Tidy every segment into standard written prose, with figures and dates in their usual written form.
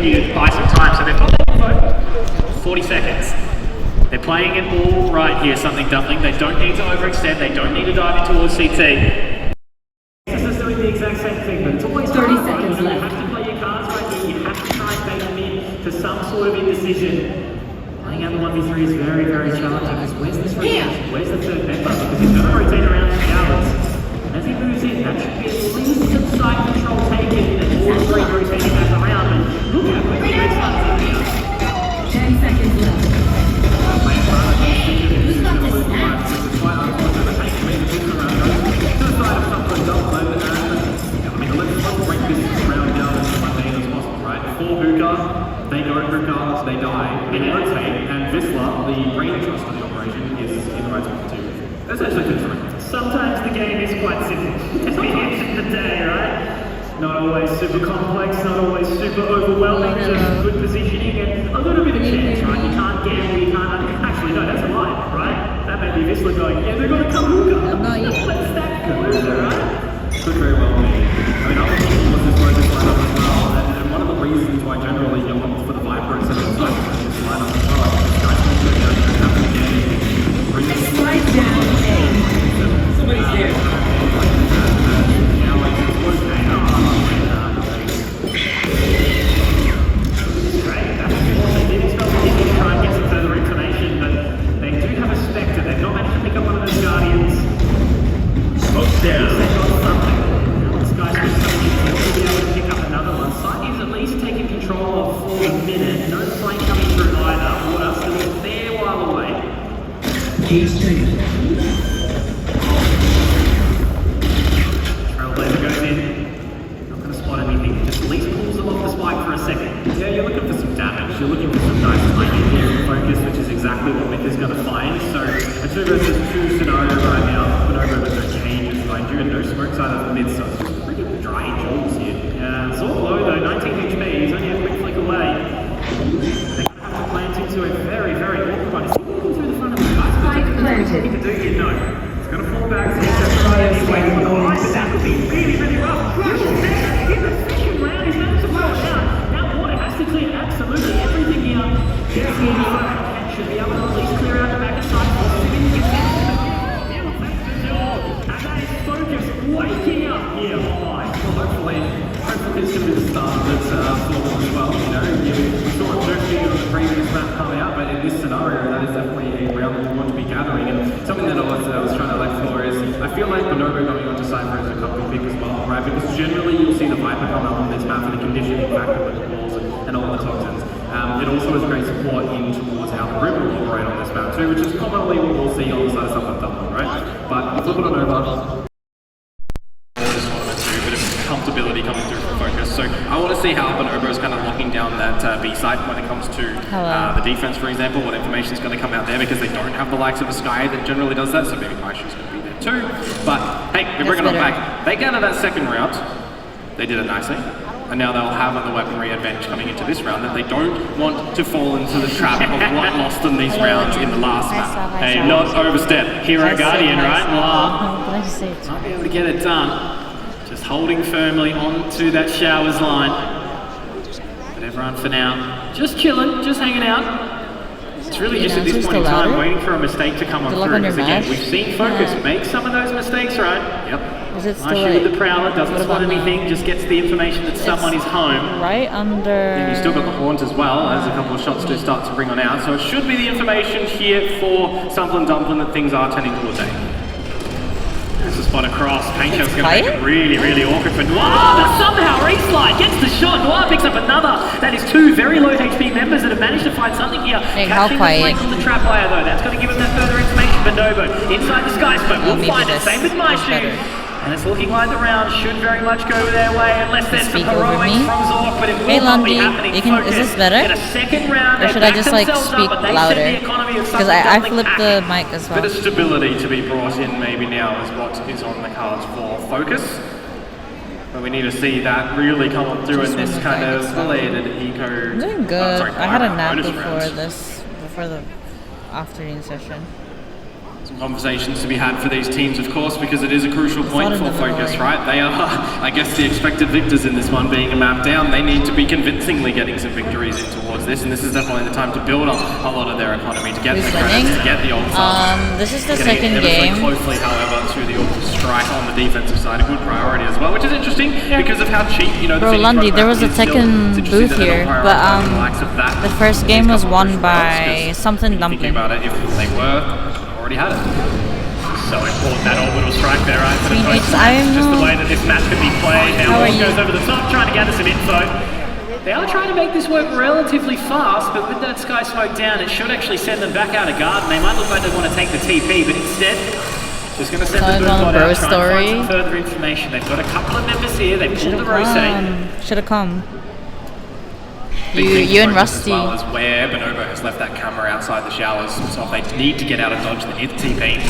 you buy some time. So they've got the info, 40 seconds. They're playing it all right here, something dumpling. They don't need to overextend, they don't need to dive in towards CT. This is doing the exact same thing, but it's always 30 seconds left. You have to play your cards right here. You have to try and bait them in to some sort of indecision. Playing out the 1v3 is very, very challenging. Because where's this rotation? Where's the third member? Because he's going to rotate around the hours. As he moves in, that should be at least some side control taken, and all three rotating back around. And look how quickly they start to be. 10 seconds left. Who's got this snap? They go regardless, they die, they rotate, and Visla, the brain trust of the operation, is in the right spot too. That's actually good. Sometimes the game is quite simple. At the end of the day, right? Not always super complex, not always super overwhelming, just good positioning and a little bit of chance, right? You can't gamble, you can't... Actually, no, that's a lie, right? That may be Visla going, yeah, they're going to come hookah. Let's stack the loser, right? Could very well be. I mean, other people with this focus lineup as well, and one of the reasons why generally you opt for the Viper instead of the Cypher in this lineup as well, guys can go down and have the game, bring the slide down. Somebody's there. Trailblazer goes in, not going to spot anything, just at least pulls them off the spike for a second. Yeah, you're looking for some damage, you're looking for some nice timing here in focus, which is exactly what Mick is going to find. So, a 2 versus 2 scenario right now, Bonobo with no changes behind you and no smokes out of the mid, so it's just pretty dry jewels here. It's all low though, 19 HP, he's only a quick flick away. They're going to have to plant into a very, very awkward one. Is he walking through the front of the guys? What he can do here? No. He's going to fall back, so he's just right anyway. But that could be really, really rough. In the second round, he's managed to blow it out. Now Water has to clear absolutely everything here. Yes, he should be able to at least clear out the back side. And that is focus waking up here. Hopefully this is going to be the start of this floor as well. You know, we saw it jerking on the previous map come out, but in this scenario, that is definitely a round that we want to be gathering. And something that I was trying to look for is, I feel like Bonobo going onto Cypher is a couple pick as well, right? Because generally you'll see the Viper come up on this map for the conditioning factor with the walls and all the toxins. It also has great support in towards how the Grim will operate on this map too, which is commonly what we'll see on the side of someone Dublin, right? But flip it on over. Comfortability coming through from focus. So I want to see how Bonobo is kind of locking down that B site when it comes to the defense, for example, what information is going to come out there, because they don't have the likes of a Sky that generally does that, so maybe Aishu's going to be there too. But hey, we're bringing them back. They got out of that second round, they did it nicely, and now they'll have the weaponry advantage coming into this round that they don't want to fall into the trap of what lost them these rounds in the last map. Hey, not overstep. Hero Guardian, right? Might be able to get it done. Just holding firmly onto that showers line. But everyone for now, just chilling, just hanging out. It's really just at this point in time waiting for a mistake to come on through. Because again, we've seen Focus make some of those mistakes, right? Yep. Is it still Aishu with the Prowler, doesn't spot anything, just gets the information that someone is home. Right under... And you've still got the Haunt as well, as a couple of shots do start to bring on out. So it should be the information here for Sumple and Dumplin that things are tending towards A. There's a spot across. Paintshell's going to make it really, really awkward for Noir, but somehow Reslide gets the shot. Noir picks up another. That is 2 very low HP members that have managed to find something here. Catching the flank on the trap wire though. That's going to give him that further information. Bonobo inside the sky scope. We'll find it. Same with Maishu. And it's looking like the round should very much go their way unless there's some heroics from Zork, but it will not be happening. Is this better? Get a second round, or should I just like speak louder? Because I flipped the mic as well. Bit of stability to be brought in maybe now is what is on the cards for Focus. But we need to see that really come on through in this kind of related eco... I'm doing good. I had a nap before the afternoon session. So conversations to be had for these teams, of course, because it is a crucial point for Focus, right? They are, I guess, the expected victors in this one, being a map down. They need to be convincingly getting some victories in towards this, and this is definitely the time to build up a lot of their economy, to get the credits, to get the ult. This is the second game. Closely, however, to the ult strike on the defensive side, a good priority as well, which is interesting because of how cheap, you know, Bro, Lundy, there was a second booth here, but the first game was won by something dumpling. Thinking about it, if they were, already had it. So important, that orbital strike there, right? For the just the way that this map could be played. Now Ball goes over the top, trying to gather some info. They are trying to make this work relatively fast, but with that sky smoke down, it should actually send them back out of garden. They might look like they want to take the TP, but instead, just going to send the boom bot out, try and find some further information. They've got a couple of members here, they've pulled the rotate. Should have come. You and Rusty. As well as where Bonobo has left that camera outside the showers, so if they need to get out of dodge, they need the TP.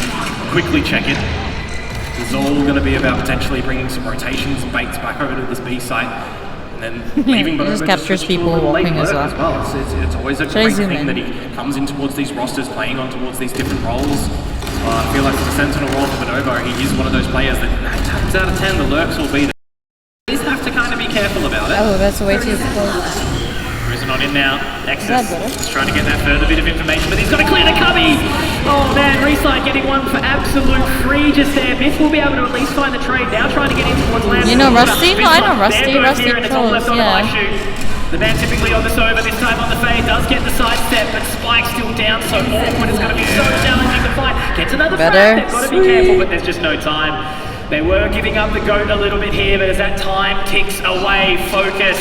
Quickly check it. This is all going to be about potentially bringing some rotations and baits back over to this B site, and then leaving Bonobo just captures people walking as well. It's always a great thing that he comes in towards these rosters, playing on towards these different roles. I feel like for the Sentinel role for Bonobo, he is one of those players that 9 times out of 10 the lurks will be there. You just have to kind of be careful about it. Oh, that's way too close. Cruising on in now. Nexus is trying to get that further bit of information, but he's got to clear the cubby! Oh man, Reslide getting one for absolute free just there. Myth will be able to at least find the trade now, trying to get in towards land. You know Rusty? No, I know Rusty. Rusty close, yeah. The man typically on this over, this time on the fade, does get the sidestep, but Spike's still down, so awkward. It's going to be so challenging to fight. Gets another frag, they've got to be careful, but there's just no time. They were giving up the goat a little bit here, but as that time ticks away, Focus,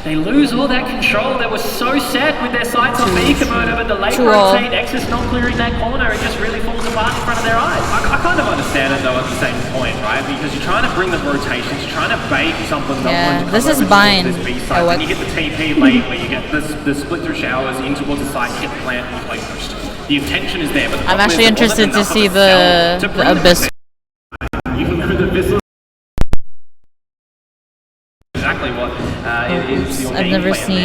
they lose all that control. They were so set with their sights on B Komodo, but the late rotate, Nexus not clearing that corner, it just really falls apart in front of their eyes. I kind of understand it though at the same point, right? Because you're trying to bring the rotations, you're trying to bait something. Yeah, this is bind. And you get the TP late, where you get the split through showers in towards the side, you get the plant and play pushed. The intention is there, but I'm actually interested to see the Abyss. You can go to the Abyss. Exactly what I've never seen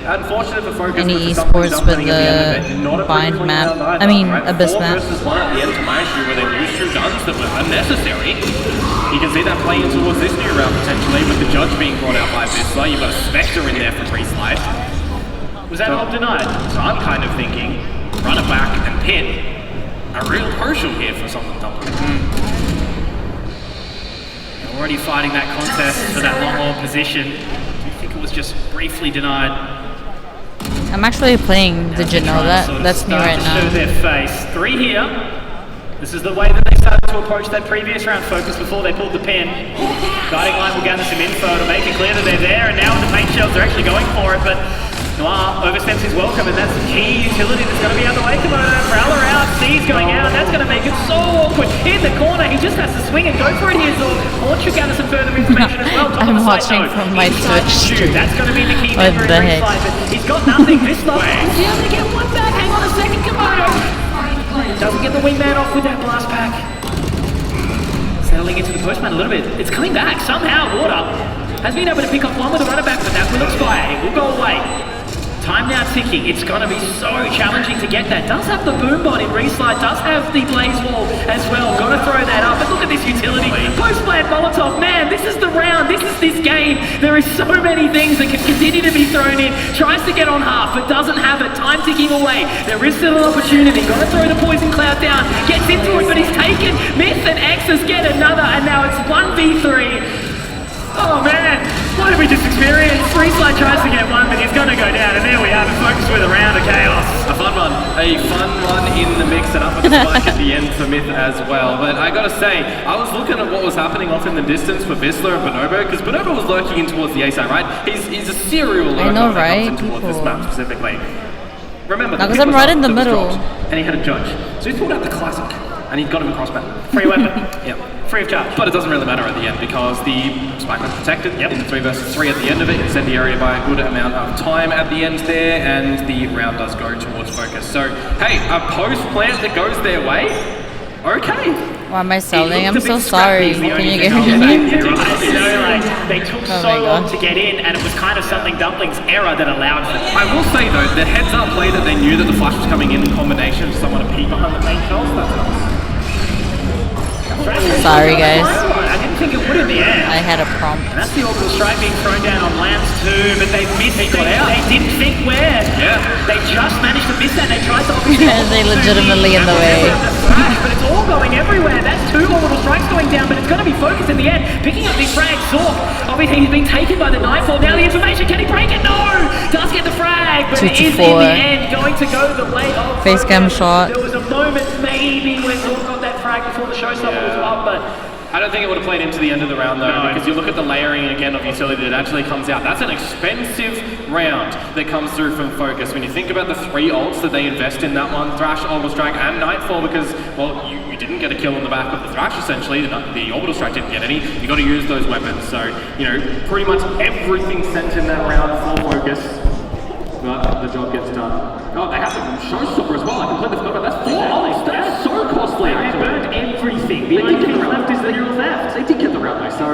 unfortunate for Focus any esports with the bind map. I mean, Abyss map. Versus one at the end to my issue where they lose 2 guns that were unnecessary. You can see that play in towards this new round potentially with the judge being brought out by Abyssla. You've got a Spectre in there for Reslide. Was that all denied? So I'm kind of thinking, run it back and pin. A real crucial here for something dumpling. Already fighting that contest for that long haul position. Do you think it was just briefly denied? I'm actually playing. Did you know that? That's me right now. Show their face. 3 here. This is the way that they started to approach that previous round Focus before they pulled the pin. Guiding line will gather some info to make it clear that they're there, and now with the main shells, they're actually going for it, but Noir oversteps his welcome, and that's the key utility that's going to be out the way. Komodo, Prowler out, C's going out, and that's going to make it so awkward. In the corner, he just has to swing and go for it here, so Horn should gather some further information as well. I'm watching from my Twitch stream. That's going to be the key member in Reslide, but he's got nothing. This love, he's able to get one back. Hang on a second, Komodo. Doesn't get the wingman off with that blast pack. Settling into the postman a little bit. It's coming back somehow. Water has been able to pick up one with a runner back, but that will expire. It will go away. Time now ticking. It's going to be so challenging to get that. Does have the boom bot in Reslide, does have the blaze wall as well. Got to throw that up. But look at this utility. Post-plant Molotov. Man, this is the round. This is this game. There is so many things that can continue to be thrown in. Tries to get on half, but doesn't have it. Time ticking away. There is still an opportunity. Got to throw the poison cloud down. Gets into it, but he's taken. Myth and X's get another, and now it's 1v3. Oh man, what have we just experienced? Reslide tries to get one, but he's going to go down, and there we have it. Focus with a round of chaos. A fun one in the mix, and up with the spike at the end for Myth as well. But I gotta say, I was looking at what was happening off in the distance for Vizsla and Bonobo, because Bonobo was lurking in towards the A side, right? He's a serial lurker. I know, right? Towards this map specifically. Remember, because I'm right in the middle. And he had a judge, so he pulled out the classic, and he got him a crossbow. Free weapon. Yep. Free of charge. But it doesn't really matter at the end because the spike was protected in the 3 versus 3 at the end of it. Incendiary by a good amount of time at the end there, and the round does go towards Focus. So, hey, a post plant that goes their way? Okay. Why am I selling? I'm so sorry. Can you get me? They took so long to get in, and it was kind of something Dumpling's error that allowed them. I will say though, the heads-up play that they knew that the flash was coming in combination with someone to peek behind the main shells, that's nice. Sorry guys. I didn't think it would in the end. I had a prompt. And that's the orbital strike being thrown down on Lance too, but they missed it. They didn't think where. Yeah. They just managed to miss that. They tried to obviously. They legitimately in the way. But it's all going everywhere. That's 2 orbital strikes going down, but it's going to be focused in the end. Picking up these frags. Zork, obviously he's being taken by the Nightfall. Now the information, can he break it? No! Does get the frag, but it is in the end going to go the way of Facecam shot. There was a moment maybe when Zork got that frag before the showstopper was up, but I don't think it would have played into the end of the round though, because you look at the layering again of utility that actually comes out. That's an expensive round that comes through from Focus. When you think about the 3 ults that they invest in that one, Thrash, Orbital Strike, and Nightfall, because, well, you didn't get a kill on the back of the Thrash essentially, the Orbital Strike didn't get any, you got to use those weapons. So, you know, pretty much everything sent in that round for Focus, but the job gets done. Oh, they have the showstopper as well. I completely forgot about that. 4 ults, that's so costly. they burned everything. The They only did get thing the round. left is the neural theft. They did get the round though, so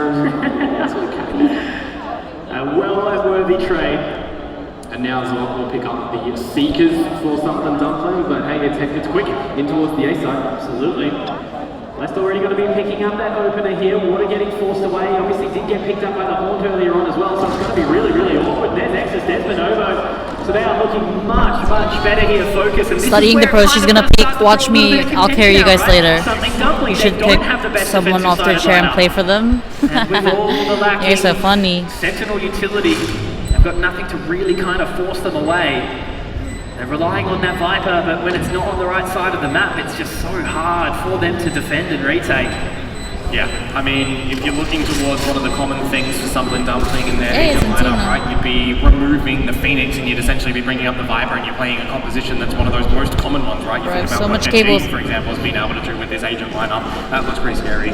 that's okay. A well-worthy trade. And now Zork will pick up the Seekers for something Dumpling, but hey, it's quick in towards the A side. Absolutely. West already going to be picking up that opener here. Water getting forced away. Obviously did get picked up by the Haunt earlier on as well, so it's going to be really, really awkward. There's Nexus, there's Bonobo. So they are looking much, much better here. Focus. And Studying the pro, she's gonna pick. Watch me. I'll carry you guys later. You should pick someone off their chair and play for them. You're so funny. Sentinel utility. They've got nothing to really kind of force them away. They're relying on that Viper, but when it's not on the right side of the map, it's just so hard for them to defend and retake. Yeah, I mean, if you're looking towards one of the common things for Something Dumpling in their lineup, right, you'd be removing the Phoenix and you'd essentially be bringing up the Viper and you're playing a composition that's one of those most common ones, right? You think about so what much ENG, cables. for example, has been able to do with this agent lineup. That looks pretty scary.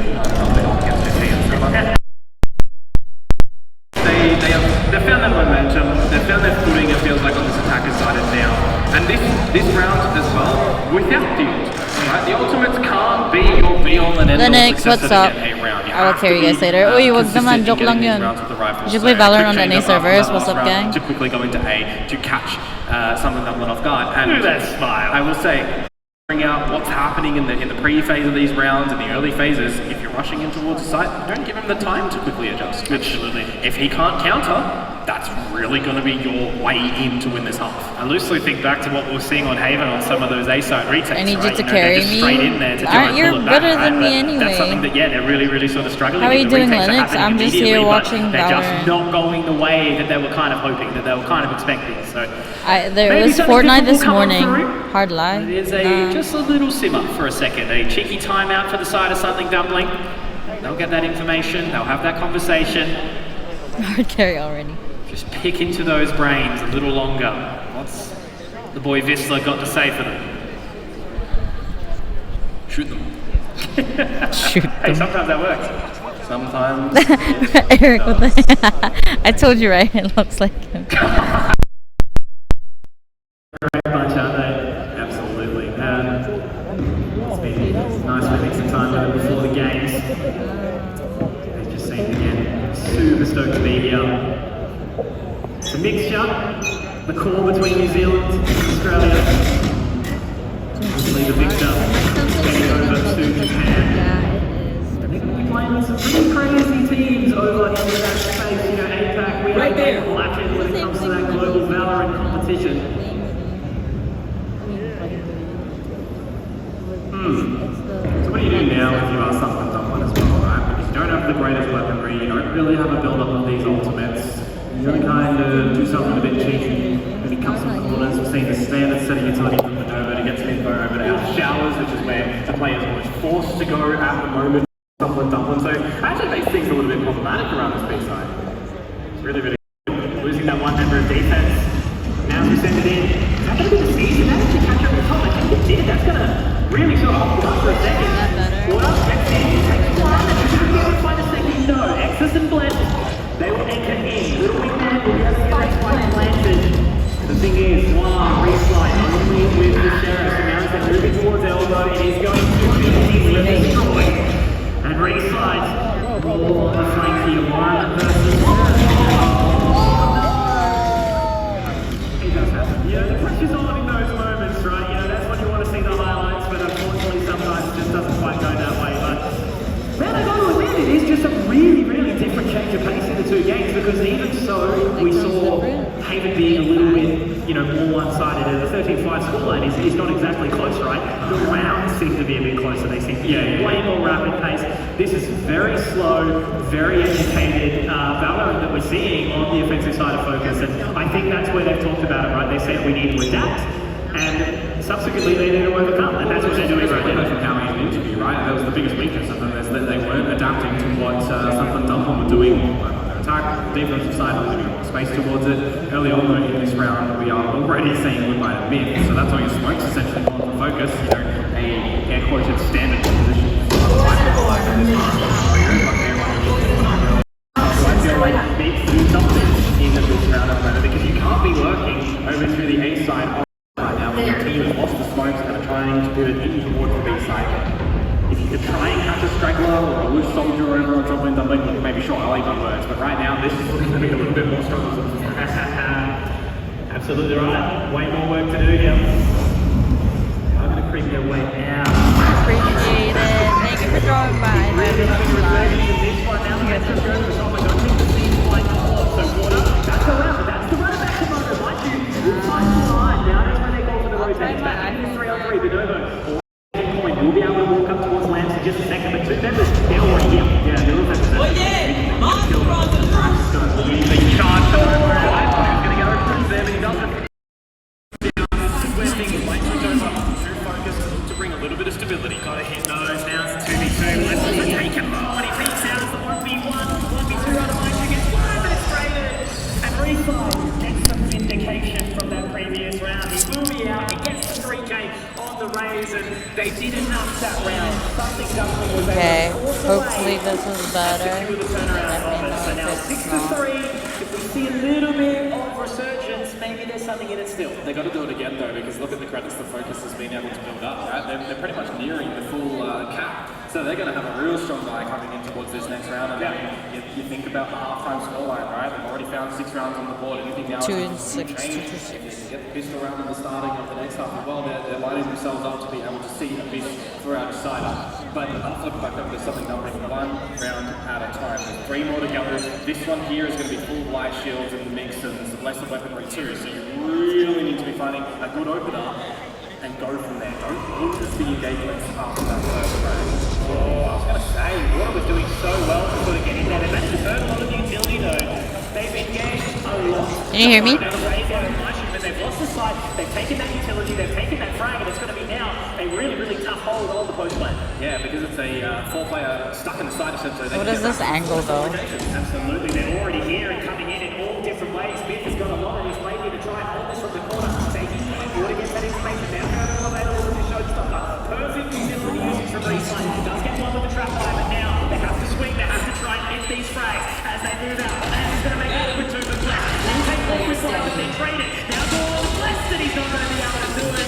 They've found their momentum, they've found their footing, it feels like, on this attacker side now. And this round as well, without the ultimates, right? The ultimates can't be your be-all and end-all Lennox, success what's of up? the NA round. I will carry you guys later. Uy, wag naman, joke lang yun. You should play Valorant on NA servers. What's up, gang? To quickly go into A to catch something that went off guard. And that smile. I will say, bring out what's happening in the pre-phase of these rounds, in the early phases. If you're rushing in towards the site, don't give him the time to quickly adjust. Absolutely. If he can't counter, that's really going to be your way in to win this half. I loosely think back to what we were seeing on Haven on some of those A-side retakes. I need you to know, carry just me. straight in there to try and You're pull it better back, than right? me But anyway. That's something that, yeah, they're really sort of struggling. How are you The doing, retakes are Lennox? happening I'm just here immediately, but watching they're just Valorant. not going the way that they were kind of hoping, that they were kind of expecting. So There maybe was something Fortnite different this will come morning. through. Hard lie. It is just a little simmer for a second. A cheeky timeout for the side of Something Dumpling. They'll get that information. They'll have that conversation. Hard carry already. Just pick into those brains a little longer. What's the boy Vissla got to say for them? Shoot them. Shoot Hey, them. sometimes that works. Sometimes. Eric with the I told you right, it looks like him. Great bunch, aren't they? Absolutely. It's been nice for mixing time with them before the games. They've just seen again. Super stoked to be here. It's a mixture, the core between New Zealand and Australia. Obviously the mixture getting over to Japan. They're going to be playing with some pretty crazy teams over in that space, you know, APAC. We are there. Blackened when it comes to that global Valorant competition. So what do you do now if you are Something Dumpling as well, right? Because you don't have the greatest weaponry, you don't really have a build-up of these ultimates. You're going to kind of do something a bit cheeky, maybe cut some corners. We've seen the standard setting utility from Nova to get some info over to our showers, which is where the players are almost forced to go at the moment. Something Dumpling. So actually makes things a little bit problematic around this B side. It's really, really good. Losing that one member of defense. Now as we send it in, is that going to be the season? That actually catch up the top. I think it did. That's going to really sort of hold up for a second. Water gets in, takes one, and should we be able to find a second? No. Exodus and Blend. They will enter in. Little Big Man will be able to get that spike planted. The thing is, wow, reslide only with the Sheriff. So now as they're moving towards Elbow, it is going to be destroyed. side for the flanky environment versus it does happen. Yeah, the pressure's on in those moments, right? You know, that's when you want to see the highlights, but unfortunately sometimes it just doesn't quite go that way. But man, I got to admit, it is just a really, really different change of pace in the two games, because even so, we saw Haven being a little bit, you know, more one-sided, and the 13-5 scoreline is not exactly close, right? The rounds seem to be a bit closer. They seem to be way more rapid pace. This is very slow, very educated valorant that we're seeing on the offensive side of Focus, and I think that's where they've talked about it, right? They said we need to adapt, and subsequently they need to overcome, and that's what they're doing right now. From how in the interview, right? That was the biggest weakness of them, is that they weren't adapting to what something Dumpling were doing on their attack, defensive side, and leaving more space towards it. Early on though in this round, we are already seeing Woodbine and mid, so that's why your smoke's essentially on for Focus, you know, a air quoted standard position. I feel like it needs to do something in this round at the moment, because you can't be working over to the A side right now when your team has lost the smokes and are trying to pivot in towards the B side. If you could try and catch a straggler or a loose soldier over on top of them, maybe sure, I'll eat my words, but right now this is looking to be a little bit more struggle. Absolutely right. Way more work to do here. I'm going to creep their way out. Appreciate it. Thank you for drawing by. That's the running back commander, mind you. We'll find the line. Now that's when they go for the rotate. Back in 3-on-3, Benovo. Point. We'll be able to walk up towards Lance in just a second, but two members, they're already here. Yeah, they're all having to charge over. I thought he was going to go over there, but he doesn't. To bring a little bit of stability. Got to hit those. Now it's 2v2. Let's take him on. He peeks out as the 1v1. 1v2 out of mind. Gets one, but it's traded. And Refly gets some vindication from that previous round. He will be out. He gets the 3K on the raise, and they did enough that round. Something Dumpling was Okay, able to force hopefully away this was better. and secure the turnaround of it. So now 6-3. If we see a little bit of resurgence, maybe there's something in it still. They got to do it again though, because look at the credits the Focus has been able to build up, right? They're pretty much nearing the full cap. So they're going to have a real strong guy coming in towards this next round. And you think about the halftime scoreline, right? They've already found 6 rounds on the board. Anything else? 2 and 6, 2 to 6. If they get the pistol round in the starting of the next half as well, they're lining themselves up to be able to see a bit for outsider. But I'll flip back over to something Dumpling 1 round at a time. There's 3 more to go. This one here is going to be full of light shields in the mix, and there's less of weaponry too. So you really need to be finding a good opener and go from there. Don't look at the engagements after that first round. Oh, I was going to say, Water was doing so well to sort of get in there. They managed to burn a lot of the utility though. They've engaged a lot. Can you hear me? But they've lost the side, they've taken that utility, they've taken that frag, and it's going to be now a really, really tough hold on the post lane. Yeah, because it's a 4-player stuck in the side essentially. What is this angle though? Absolutely, they're already here and coming in all different ways. Smith has got a lot on his plate here to try and hold this from the corner. Taking Water gets that information now. Available with the showstopper. Perfect utility usage from Refly. He does get one with the trap line, but now they have to swing, they have to try and hit these frags as they move out. And he's going to make it with 2 with left. He'll take all with one, but then trade it. Now Gore blessed that he's not going to be able to do it.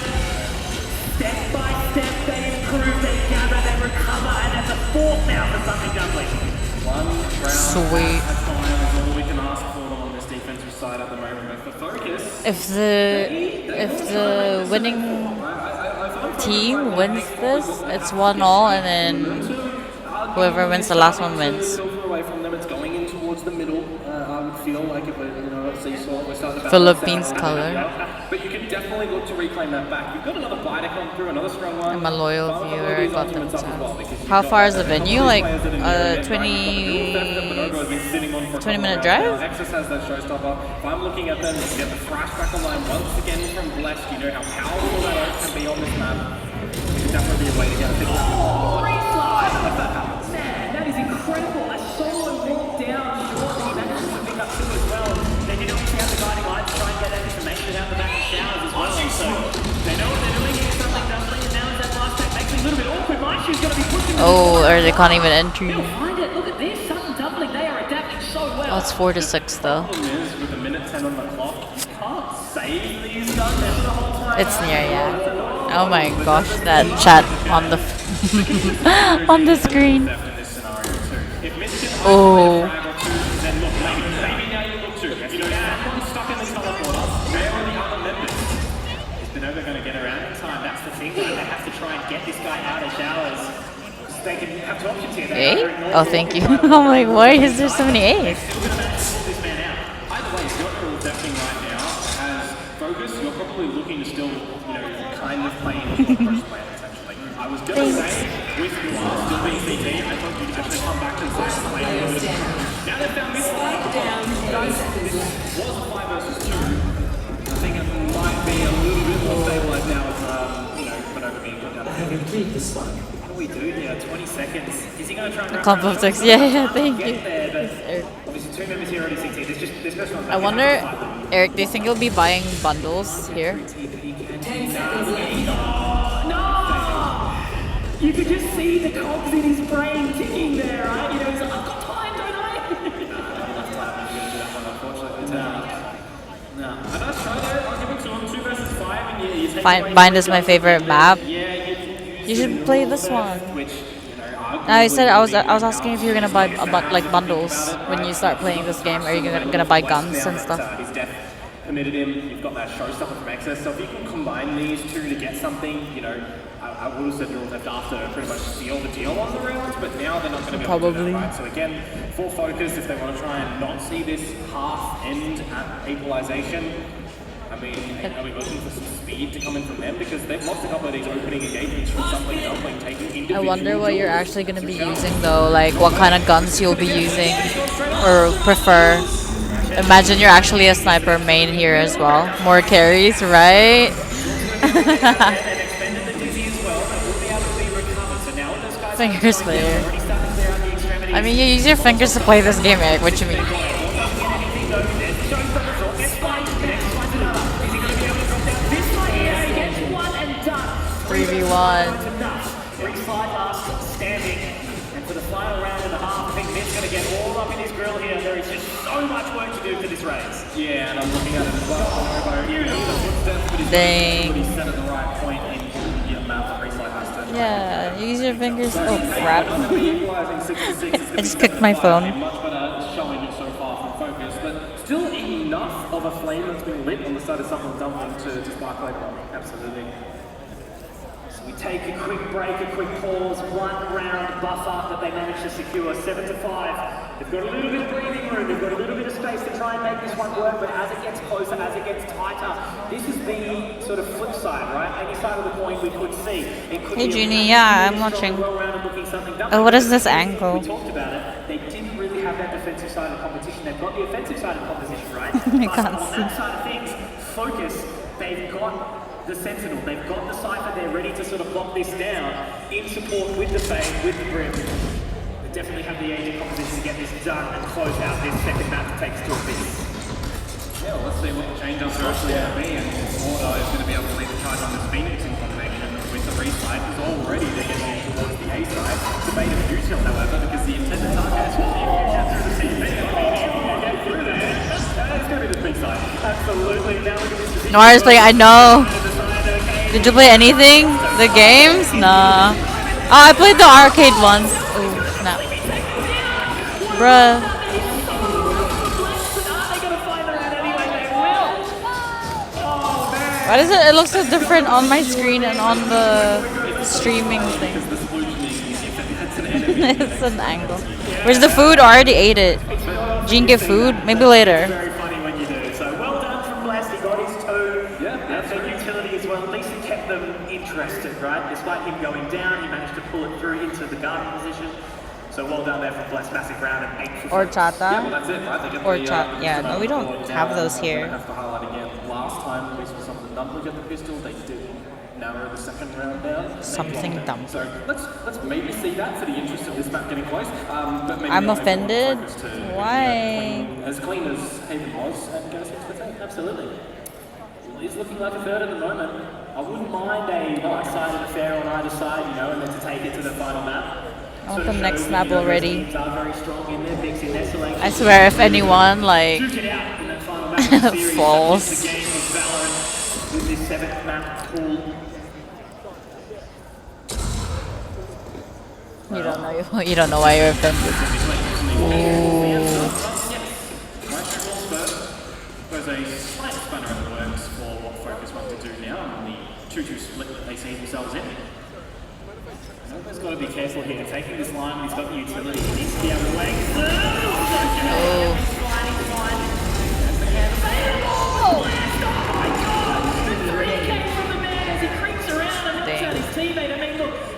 Step by step, they improve, they gather, they recover, and that's a 4th now for something Dumpling. 1 round Sweet. at a time is all we can ask for them on this defensive side at the moment. But for Focus, If the winning team wins this, it's 1-1, and then whoever wins the last one wins. Silver away from them, it's going in towards the middle. I would feel like if a seesaw, we're starting to Philippines color. But you can definitely look to reclaim that back. You've got another bite to come through, another strong one. I'm a loyal viewer, I got them to. How far is the venue? Like 20-minute drive? Nexus has that showstopper. If I'm looking at them, you get the thrash back online once again from Blessed. You know how powerful that oath can be on this map. It can definitely be a way to get a picture. Man, that is incredible. A solo walk down shortly. He manages to pick up 2 as well. They did obviously have the guiding light to try and get that information out the back of showers as well. So they know what they're doing here. Something Dumpling, and now as that last pack makes it a little bit awkward. Maishu's going to be pushing. Oh, or they can't even enter. They'll find it. Look at this. Something Dumpling, they are adapting so well. Oh, it's 4 to 6 though. The problem is, with a minute 10 on the clock, you can't save these guns for the whole time. It's near, yeah. Oh my gosh, that chat on the on the screen. In this scenario too. Oh. Then look, maybe now you look to. You know, someone's stuck in the teleporter. Where are the other members? Is Bonova going to get around in time? That's the thing. They have to try and get this guy out of showers. They can have two options here. A? Oh, thank you. I'm like, why is there so many A's? This man out. Either way, if you're adapting right now as focus, you're probably looking to still, you know, kind of play in the first plan, essentially. I was going to say, with you are still being CT, I thought you'd actually come back to the side and play a little bit. Now they've found this one. Guys, this was a 5 versus 2. I think it might be a little bit more stabilized now with, you know, Bonova being put down. What do we do here? 20 seconds. Is he going to try and Comp of text. Yeah, thank you. Obviously, two members here already CT. This first one. I wonder, Eric, do you think you'll be buying bundles here? You could just see the cogs in his brain ticking there, right? You know, he's like, I've got time, don't I? No. I know, I'll give it to him. 2 versus 5, and you take Bind is my favorite map. Yeah, You should play this one. I said I was asking if you're gonna buy like bundles when you start playing this game. Are you gonna buy guns and stuff? His death permitted him. You've got that showstopper from Excess. So if you can combine these two to get something, you know, I would have said Neural Theft after pretty much seal the deal on the rounds, but now they're not going to be able to do that, right? So again, full focus if they want to try and not see this half end at equalization. I mean, are we looking for some speed to come in from them? Because they've lost a couple of these opening engagements from something dumpling, taking individual. I wonder what you're actually going to be using though, like what kind of guns you'll be using or prefer. Imagine you're actually a sniper main here as well. More carries, right? Fingers player. I mean, you use your fingers to play this game, Eric. What you mean? 3v1. Standing, and for the final round and a half, I think Nick's going to get all up in his grill here. There is just so much work to do for this race. Yeah, and I'm looking at it as well. Dang. He's set at the right point in the amount that Reslide has to. Yeah, use your fingers. Oh crap! I just kicked my phone. Much better showing it so far from focus, but still enough of a flame that's been lit on the side of someone dumping to spark later on. Absolutely. We take a quick break, a quick pause, 1 round buffer that they managed to secure, 7 to 5. They've got a little bit of breathing room, they've got a little bit of space to try and make this one work, but as it gets closer, as it gets tighter, this is the sort of flip side, right? Any side of the coin we could see. It could Hey be Junie, yeah, I'm watching. Oh, what is this angle? We talked about it, they didn't really have that defensive side of the competition, they've got the offensive side of the competition, right? I But can't on see. that side of things, focus, they've got the Sentinel, they've got the Cypher, they're ready to sort of lock this down in support with the Fade, with the Brim. They definitely have the agent composition to get this done and close out this second map that takes to a piece. Yeah, well, let's see what the change-ups are actually going to be, and Mordo is going to be able to lead the charge on this Phoenix in combination with the reslide, because already they're getting in towards the A side. Debate of future, however, because the intended target is going to be a future through the CP. Get through there. It's going to be the big side. Absolutely. Now look at this position. Noir is playing. I know. Did you play anything? The games? Nah. Oh, I played the arcade ones. Ooh, snap. Bruh. Why does it look so different on my screen and on the streaming thing? It's an angle. Where's the food? I already ate it. Jean get food? Maybe later. Very funny when you do. So well done from Bless. He got his two. Yeah, so utility as well. At least it kept them interested, right? Despite him going down, he managed to pull it through into the guarding position. So well done there from Bless. Massive round and 8 for Or chata. Yeah, well that's it, right? They get Or the, chat. Yeah, no, we don't have those here. I have to highlight again. Last time we saw something dumb at the pistol, they did narrow the second round down. Something dumb. So let's maybe see that for the interest of this map getting close. But maybe I'm not offended. focus to Why? as clean as Haven was and go 6 for 10. Absolutely. He's looking like a third at the moment. I wouldn't mind a right-sided affair on either side, you know, and then to take it to the final map. I want the next map already. Are very strong in their picks, in their selection. I swear, if anyone like Duke it out in that final map of the series. falls. The game of valorant with this 7th map pool. You don't know why you're offended. There's a slight spanner in the works for what Focus want to do now and the 2-2 split that they see themselves in. Someone's got to be careful here. Taking this line when he's got the utility, he needs to be able to wait.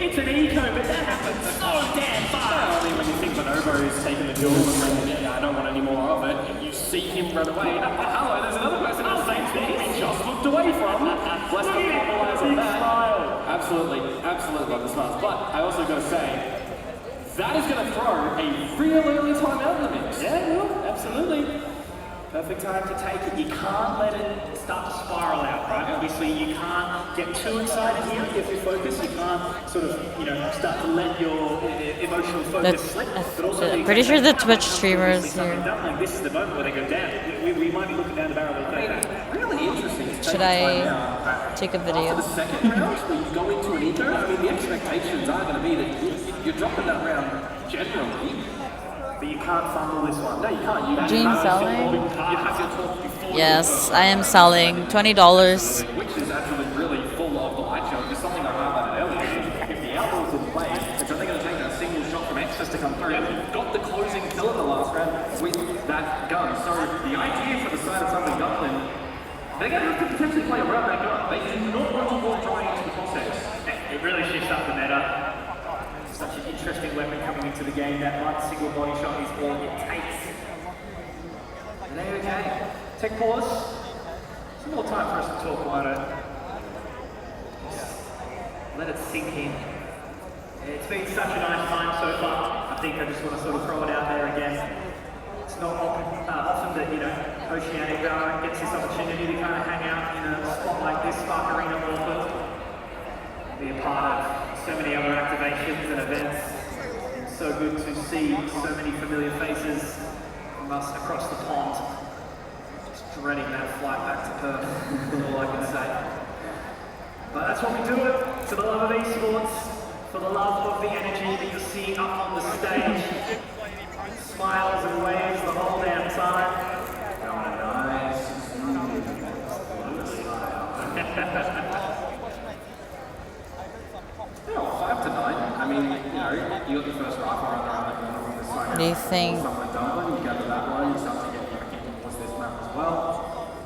It's an eco, but that happens so damn fast. I mean, when you think Bonobo's taking the duel and saying, yeah, I don't want any more of it, and you see him run away, and hello, there's another person in the same thing he just looked away from. Let's not capitalize on that. Absolutely, absolutely love the smiles. But I also got to say, that is going to throw a real early time out in the mix. Yeah, well, absolutely. Perfect time to take it. You can't let it start to spiral out, right? Obviously, you can't get too excited here if you focus. You can't sort of, you know, start to let your emotional focus slip. But also, pretty sure the Twitch streamers here. Like this is the moment where they go down. We might be looking down the barrel of that. Really interesting. Should I take a video? After the second round, where you go into an eco, I mean, the expectations are going to be that you're dropping that round generally. But you can't fumble this one. No, you can't. You Gene selling? You have your talk before. Yes, I am selling $20. Which is actually really full of the light show, because something I highlighted earlier. If the outlaws in play, it's only going to take a single shot from Exodus to come through. You've got the closing kill in the last round with that gun. So the idea for the side of Southern Dublin, they're going to have to potentially play around that gun. They do not want to go drawing into the process. It really shifts up the meta. Such an interesting weapon coming into the game. That one single body shot is all it takes. And there we go. Take pause. Some more time for us to talk about it. Just let it sink in. It's been such a nice time so far. I think I just want to sort of throw it out there again. It's not often that, you know, Oceanic gets this opportunity to kind of hang out in a spot like this, Spark Arena Auckland. Be a part of so many other activations and events. It's so good to see so many familiar faces from us across the pond. Just dreading that flight back to Perth, is all I can say. But that's what we do it, for the love of esports, for the love of the energy that you're seeing up on the stage. Smiles and waves the whole damn time. Oh, 5 to 9. I mean, you know, you got the first rifle around the corner from the side. What do you think? Someone Dublin, you go to that one, you start to get back in towards this map as well.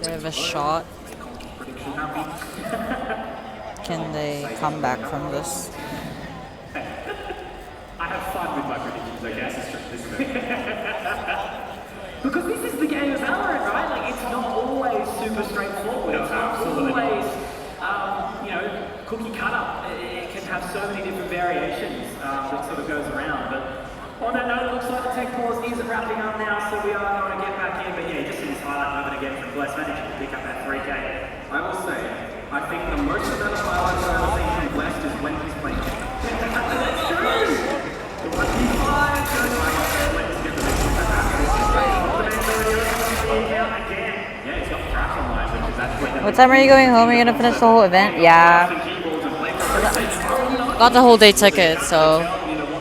They have a shot. Prediction happy. Can they come back from this? I have fun with my predictions, okay? This is true. Because this is the game of Valorant, right? Like, it's not always super straightforward. It's not always, you know, cookie cutter. It can have so many different variations that sort of goes around. But on that note, it looks like the tech pause is wrapping up now, so we are going to get back in. But yeah, just in this highlight moment again from Bless managing to pick up that 3K. I will say, I think the most amount of highlights I've ever seen from Blessed is when he's playing. That's true! The 1v5 goes like, let's get the next one. Yeah, he's got Crash online, which is actually... What time are you going home? Are you gonna finish the whole event? Yeah. Got the whole day ticket, so...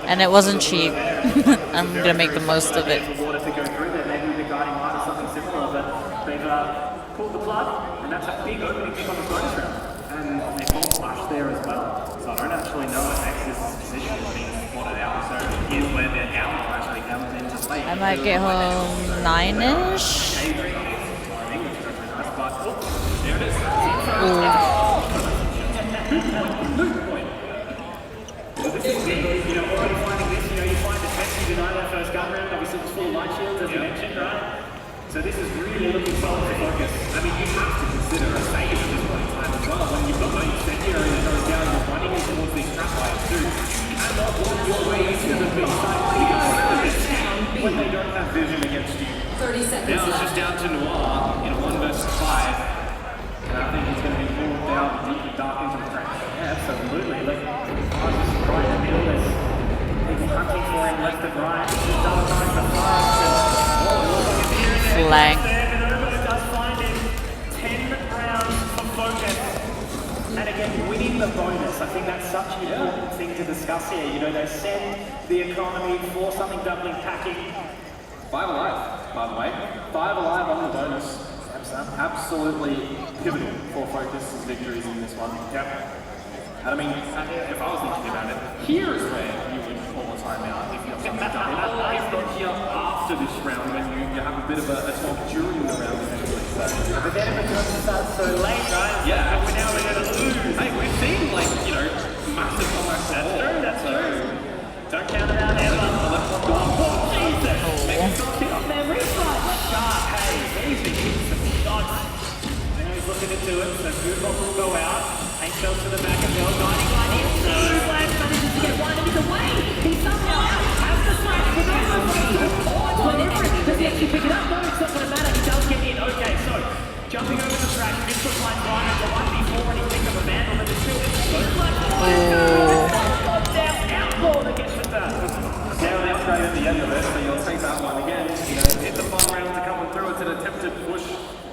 And it wasn't cheap. I'm gonna make the most of it. Water to go through there, maybe the guiding light or something similar, but they've pulled the plug, and that's a big opening kick on the bonus round. And they both flash there as well. So I don't actually know if X's position is being spotted out, so here's where their down actually comes into play. I might get home 9-ish. You know, already finding this, you know, you find the test you deny that first gun round, obviously it was full light shields as you mentioned, right? So this is really looking solid for focus. I mean, you have to consider a save at this point in time as well. When you've got no incendiary that goes down, you're running in towards these trap fires too. You cannot walk your way into the big side. You can set this down when they don't have vision against you. 30 seconds. Now it's just down to Noir in a 1 versus 5. And I think he's going to be pulled down deep and dark into the crash. Yeah, absolutely. Like, I was just right in the middle. There's people hunting for him left and right. Just double time the fast. Flank. Does find him 10 rounds for focus. And again, winning the bonus. I think that's such an important thing to discuss here. You know, they send the economy for something doubling packing. 5 alive, by the way. 5 alive on the bonus. Absolutely pivotal for Focus's victories in this one. Yep. And I mean, if I was thinking about it, here is where you would call a timeout if you're something done. Or if not here after this round when you have a bit of a talk during the round essentially. So. But then it becomes so late, right? Yeah, we're now going to lose. Hey, we've seen like, you know, massive comebacks. That's true. Don't count it out ever. Oh, Jesus. Man, Reslide sharp. Hey, easy. Some shots. I know he's looking into it, so Goodball will go out. Hank goes to the back of Bill, guiding line in. Flash manages to get one and he's away. He's somehow out. Has the slash. Does he actually pick it up? No, it's not going to matter. He does get in. Okay, so jumping over the track. This was like right at the 1v4 and he picked up a vandal and it's still outlaw that gets with that. Now the upgrade at the end of it, so you'll take that one again. You know, it's the fun rounds are coming through. It's an attempted push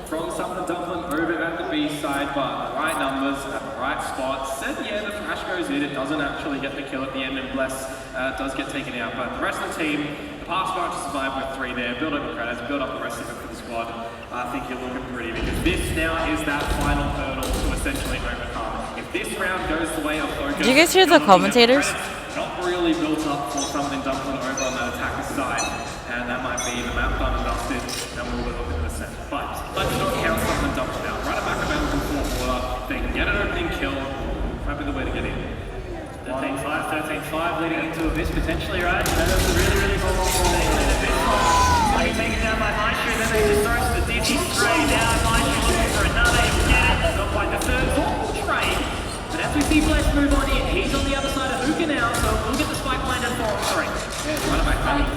from Southern Dublin over at the B side, but the right numbers at the right spot. Said, yeah, the flash goes in. It doesn't actually get the kill at the end, and Bless does get taken out. But the rest of the team, the pass march survived with 3 there. Build up the credits, build up the rest of it for the squad. I think you're looking pretty because this now is that final hurdle to essentially overcome. If this round goes the way of Focus, do you guys hear the commentators? Not really built up for Southern Dublin over on that attacker side, and that might be the map done and dusted, and we'll look at the set. But let's not count Southern Dublin out. Right back available for quarter, they can get an opening kill. Might be the way to get in. 13-5 leading into Abyss potentially, right? That's a really good one. They let Abyss off. He's taken down by Maestro, then they just throw the Dizzy straight down. Maestro looking for another, he'll get it. Not quite the third trade. But as we see Bless move on in, he's on the other side of Hookah now, so we'll get the spike line and fall. Sorry. Yeah, right back coming.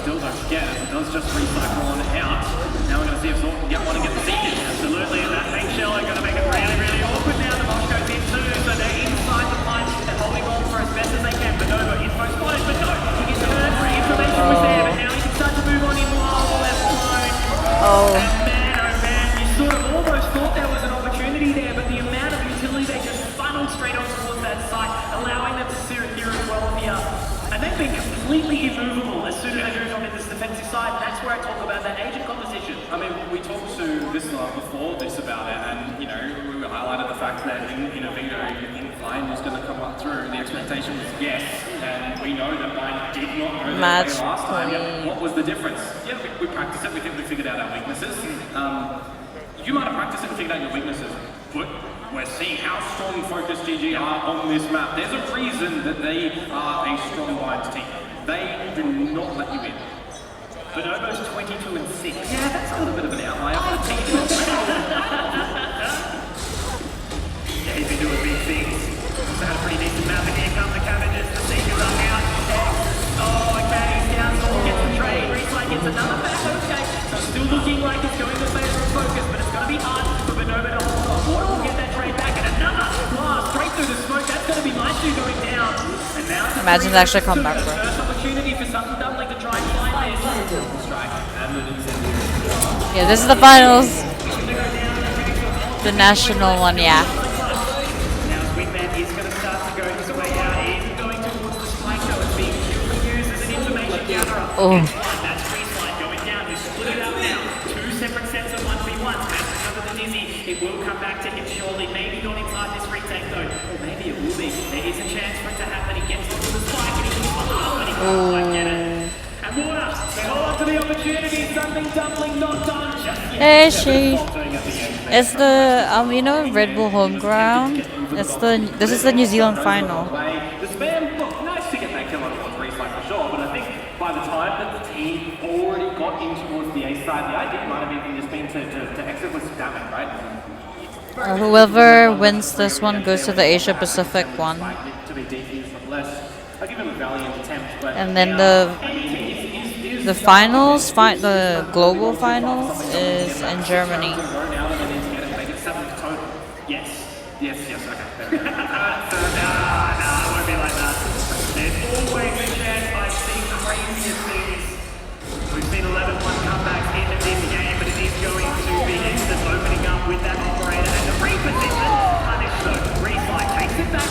Still don't get it. It does just recycle on out. Now we're going to see if Zork can get one and get the seed. Absolutely, and that Hank Shell are going to make it really awkward now. The box goes in too, so they're inside the pipe and holding on for as best as they can. But Nova, info spotted, but no, he gets hurt. Information was there, but now he can start to move on in while the left line. And man, you sort of almost thought there was an opportunity there, but the amount of utility they just funneled straight on towards that site, allowing them to steer it here as well here. And they've been completely immovable as soon as they move on in this defensive side. And that's where I talk about that agent composition. I mean, we talked to this before this about it, and you know, we highlighted the fact that in a video, Vine was going to come up through. The expectation was yes, and we know that Vine did not go that way last time. What was the difference? Yeah, we practiced it. We think we figured out our weaknesses. You might have practiced it and figured out your weaknesses, but we're seeing how strong Focus GG are on this map. There's a reason that they are a strong Lions team. They do not let you in. Bonobo's 22-6. Yeah, that's a little bit of an outlier for the team. Yeah, he's been doing big things. He's had a pretty decent map, and here come the Cabbages. The Seekers up out. Oh, okay, he's down. Zork gets the trade. Reslide gets another back. Okay, so still looking like it's going to favor of Focus, but it's going to be hard for Bonobo to hold on. Water will get that trade back, and another blast straight through the smoke. That's going to be Maestro going down. And now imagine the extra comeback, bro. First opportunity for something doubling to try and find this. Yeah, this is the finals. The national one, yeah. Now Wingman is going to start to go his way out. He is going towards the spike, so it's being used as an information gatherer. That's Reslide going down. He's split it up now. 2 separate sets of 1v1s. Matches under the Dizzy. It will come back to him surely. Maybe not inside this retake though. Or maybe it will be. There is a chance for it to happen. He gets onto the spike and he can follow up and he can't quite get it. And Water, they hold on to the opportunity. Something doubling not done just yet. Hey, she. It's the you know, Red Bull home ground. This is the New Zealand final. The spam, look, nice to get that kill on Reslide for sure, but I think by the time that the team already got in towards the A side, the idea might have even just been to exit with some damage, right? Whoever wins this one goes to the Asia Pacific one. To be defused from less. I'll give him a valiant attempt, but and then the finals, the global finals, is in Germany. Yes, okay. No, it won't be like that. There's always a chance. I've seen craziest things. We've seen 11-1 comebacks in this game, but it is going to be Exodus opening up with that operator and the reposition. Punish though. Reslide takes it back.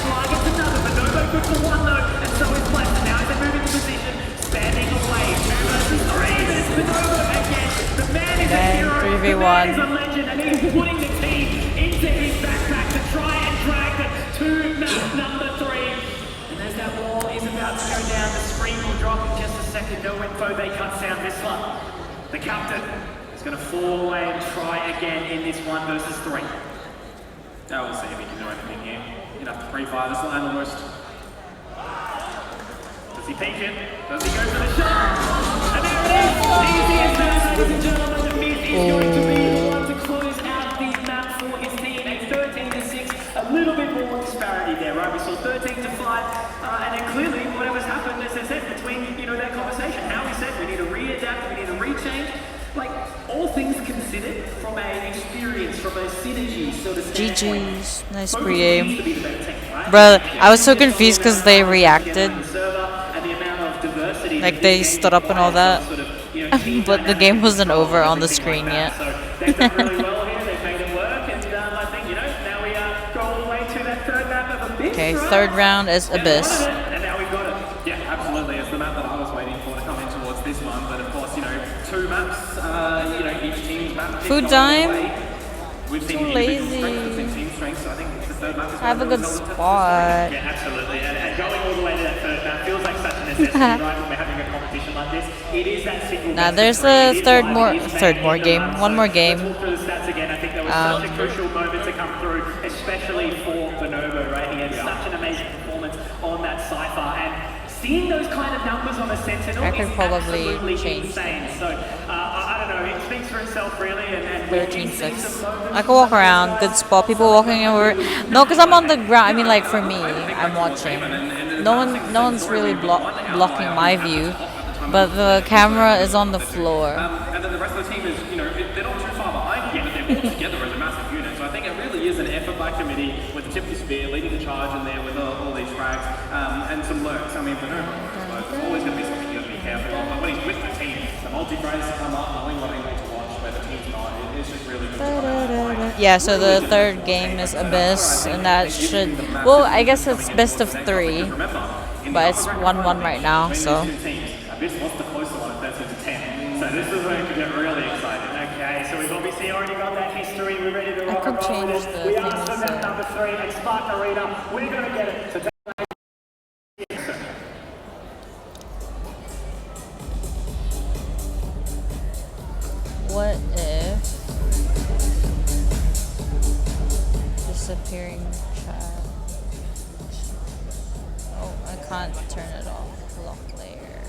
everyone. He's a legend, and he's putting the team into his backpack to try and drag them to map number 3. And as that wall is about to go down, the screen will drop in just a second. No info, they cut sound this one. The captain is going to fall away and try again in this 1 versus 3. Now we'll see if he can do anything here. He'd have to pre-fire this line almost. Does he peek it? Does he go for the shot? And there it is! Easy as that, ladies and gentlemen. The mid is going to be the one to close out this map for his team. A 13-6, a little bit more disparity there, right? We saw 13-5, and then clearly whatever's happened, as I said, between that conversation, how we said we need to readapt, we need to rechange. Like, all things considered, from an experience, from a synergy sort of standpoint, GG's. Nice both pregame. teams to be the better team, right? Bro, I was so confused because they reacted. Like Like they stood up and all that. But the game wasn't over on the screen yet. So they've done really well here. They've made it work, and I think now we go all the way to that third map of Abyss. Okay, right? third round is Abyss. And now we've got it. Yeah, absolutely. It's the map that I was waiting for to come in towards this one. But of course, 2 maps, each team's map. Food time? We've seen So individual lazy. strength, we've seen team strength, so I think the third map is I have a good spot. Yeah, absolutely. And going all the way to that third map feels like such a necessity, right? When we're having a competition like this, it is that single. Now best there's of 3. It a is third live, more it is third more making game. the run. One more So game. let's walk through the stats again. I think that was such a crucial moment to come through, especially for Bonobo, right? He had such an amazing performance on that Cypher, and seeing those kind of numbers on a Sentinel I could is probably absolutely change insane. So I don't know, it speaks for itself really, and we've seen 13-6. some moments I can walk around. Good spot. People walking over. No, because I'm on the ground. I mean, like for me, I'm watching. No one's really blocking my view, but the camera is on the floor. And then the rest of the team is, they're not too far behind you, but they're all together as a massive unit. So I think it really is an effort by committee with the tip of the spear leading the charge in there with all these frags and some lurks. I mean, for no it's always going to be something you've got to be careful of. But when he's with the team, the multi-frags come up, knowing what angle to watch, where the team's not, it's just really good to find. Yeah, so the third game is Abyss, and that should. Well, I guess it's best of 3, but it's 1-1 right now. So. Abyss was the closer one at 13-10. So this is where it could get really exciting. Okay, so we've obviously already got that history. We're ready to rock could and roll change with it. the We things, asked for map number 3 and Spark Arena. We're going to get it. So What if disappearing chat? Oh, I can't turn it off. Lock layer.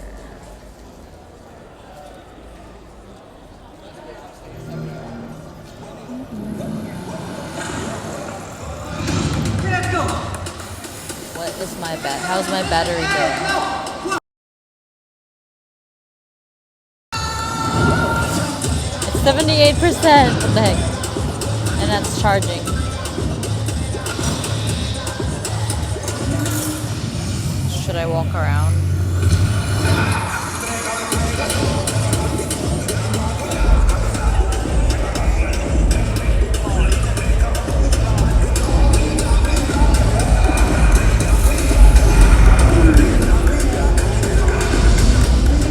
What is my how's my battery going? It's 78%. What the heck? And that's charging. Should I walk around?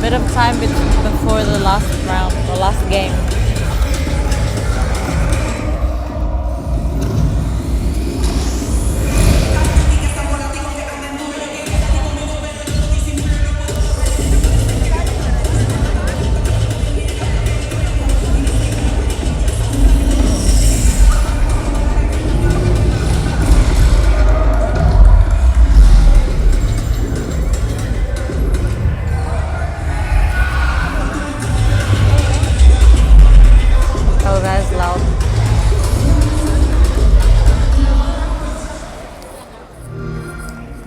Bit of time before the last round, the last game. Oh, that is loud.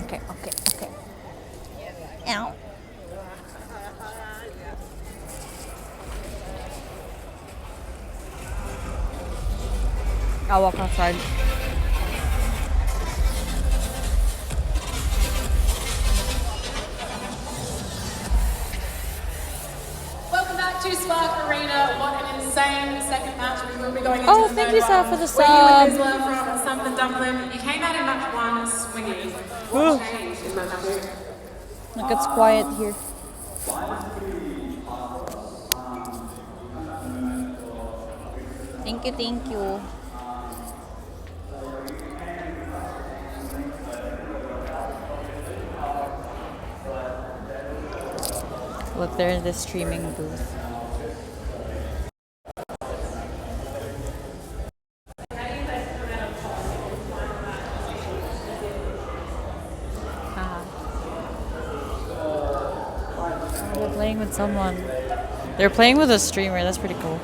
Okay. Ow. I'll walk outside. Welcome back to Spark Arena. What an insane second match we will be going into. Oh, the thank third you, Sal, one. for the We're sub. here with Isla from Something Dumpling. You came out in match 1 swinging. What changed in match 2? Look, it's quiet here. Thank you, thank you. Look, they're in the streaming booth. They're playing with someone. They're playing with a streamer. That's pretty cool.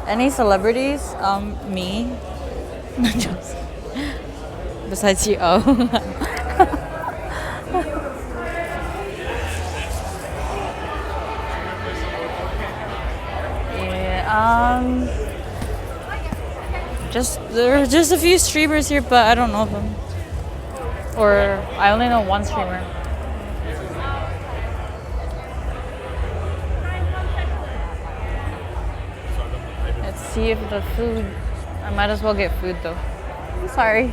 Any celebrities? Me. Just- Besides you. Oh. Yeah. There are just a few streamers here, but I don't know them. Or I only know one streamer. Let's see if the food. I might as well get food though. Sorry.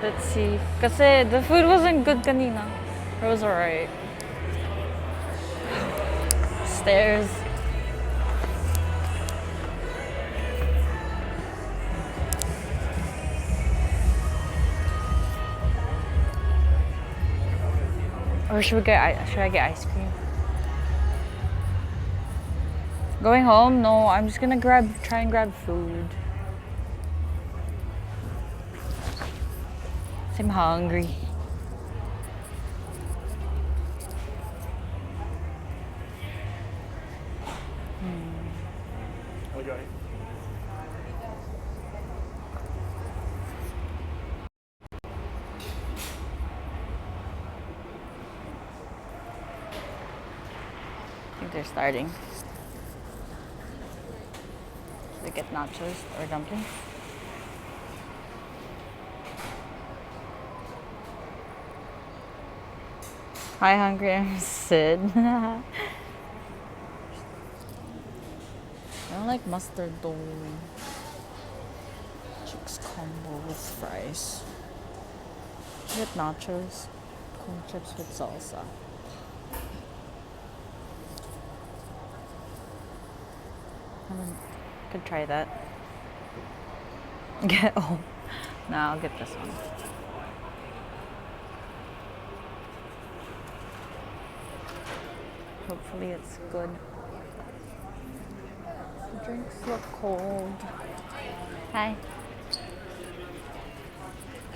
Let's see. Kasi the food wasn't good kanina. It was alright. Stairs. Or should I get ice cream? Going home? No, I'm just gonna try and grab food. I'm hungry. Okay. I think they're starting. Should we get nachos or dumplings? Hi, hungry. I'm Sid. I don't like mustard though. Chicks combo with fries. Get nachos. Corn chips with salsa. Could try that. No, I'll get this one. Hopefully it's good. The drinks look cold. Hi.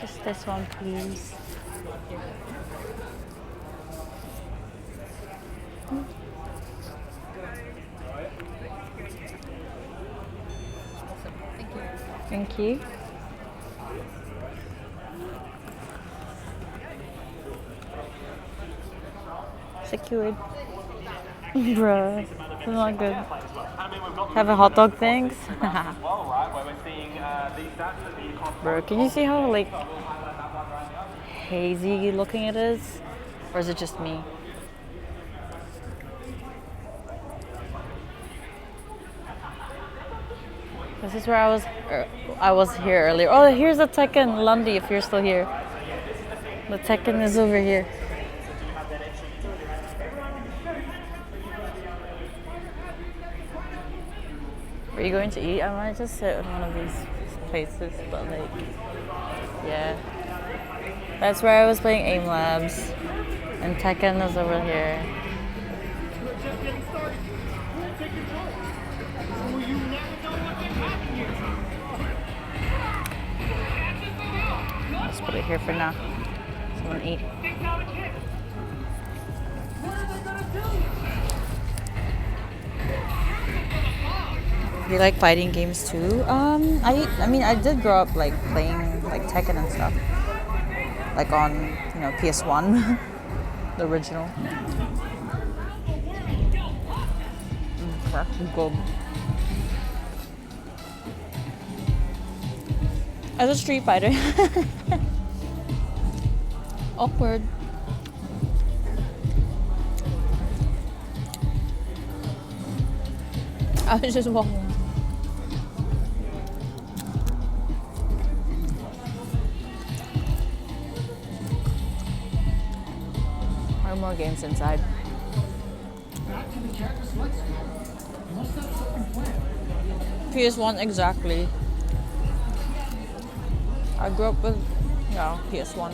Just this one, please. Thank you. Secured. Bruh, that's not good. Have a hot dog, thanks. Bro, can you see how like hazy looking it is? Or is it just me? This is where I was here earlier. Oh, here's the Tekken Lundy if you're still here. The Tekken is over here. Are you going to eat? I might just sit in one of these places, but like, yeah. That's where I was playing Aim Labs, and Tekken is over here. Let's put it here for now. Someone eat. You like fighting games too? I mean I did grow up like playing like Tekken and stuff. Like on, PS1. The original. Good. As a Street Fighter. Awkward. I was just walking. Or more games inside. PS1 exactly. I grew up with, yeah, PS1.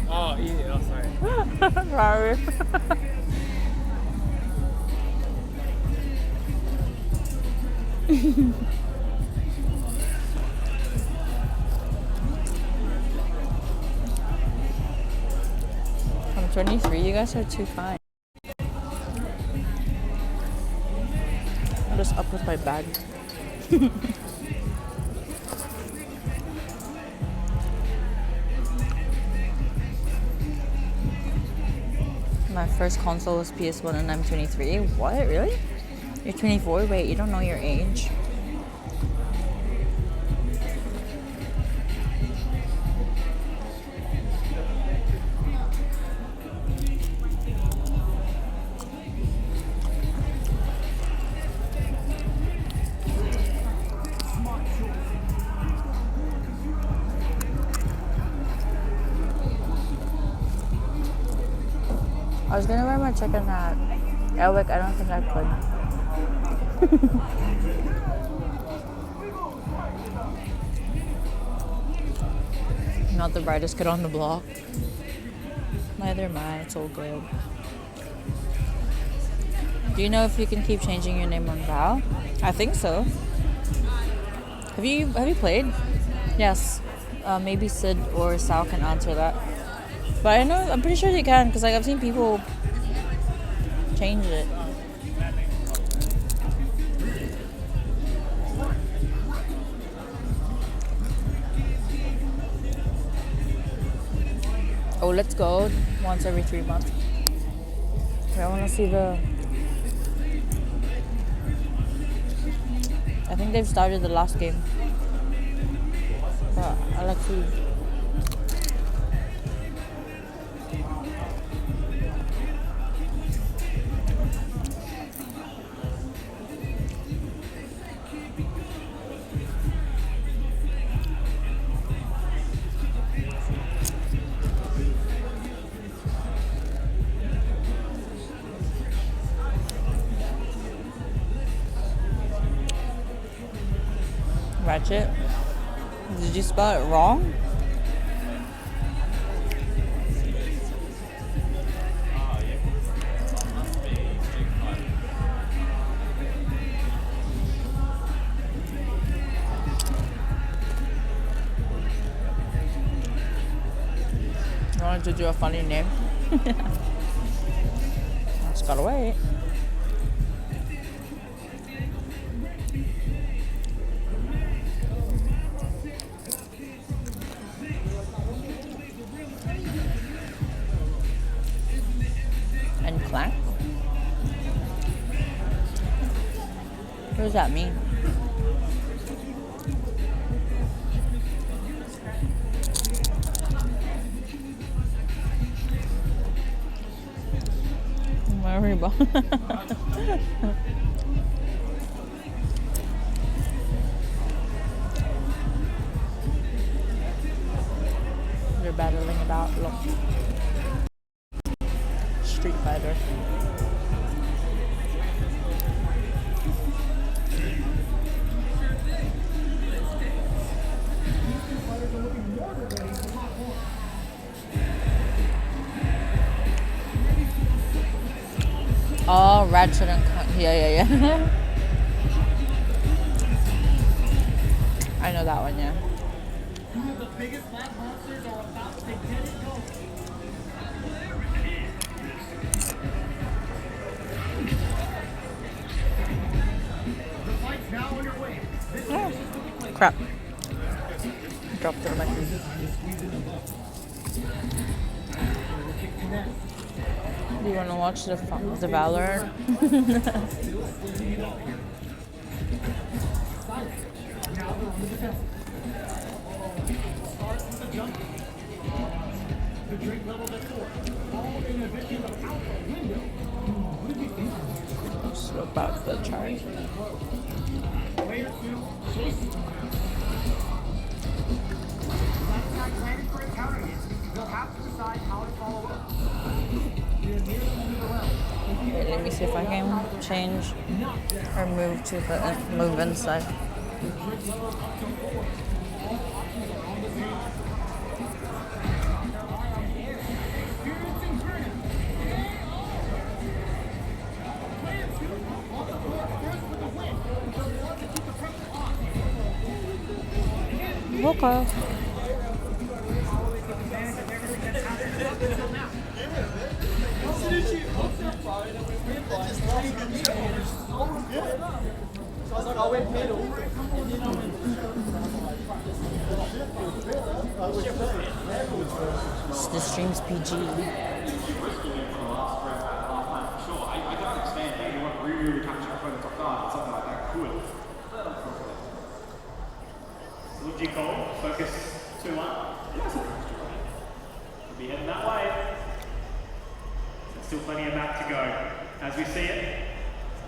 Oh, yeah, oh, sorry. Sorry. I'm 23, you guys are too fine. I'm just up with my bag. My first console was PS1 and I'm 23. What? Really? You're 24? Wait, you don't know your age? I was gonna wear my chicken hat. Elwick, I don't think I could. Not the brightest kid on the block. Neither am I, it's all good. Do you know if you can keep changing your name on Val? I think so. Have you played? Yes. Maybe Sid or Sal can answer that. But I'm pretty sure you can, because like I've seen people change it. Oh, let's go once every 3 months. I want to see the... I think they've started the last game. But I like to... Ratchet? Did you spell it wrong? I wanted to do a funny name. Just gotta wait. And clank? What does that mean? Mariba. They're battling about Street Fighter. Oh, Ratchet and Clank. Yeah. I know that one, yeah. Oh, crap. Dropped it on my feet. You want to watch the valorant? Swap out the charge. Okay, let me see if I can change or move to the move inside. Okay. The stream's PG. Would you call? Focus 2-1. We'll be heading that way. There's still plenty of map to go. As we see it,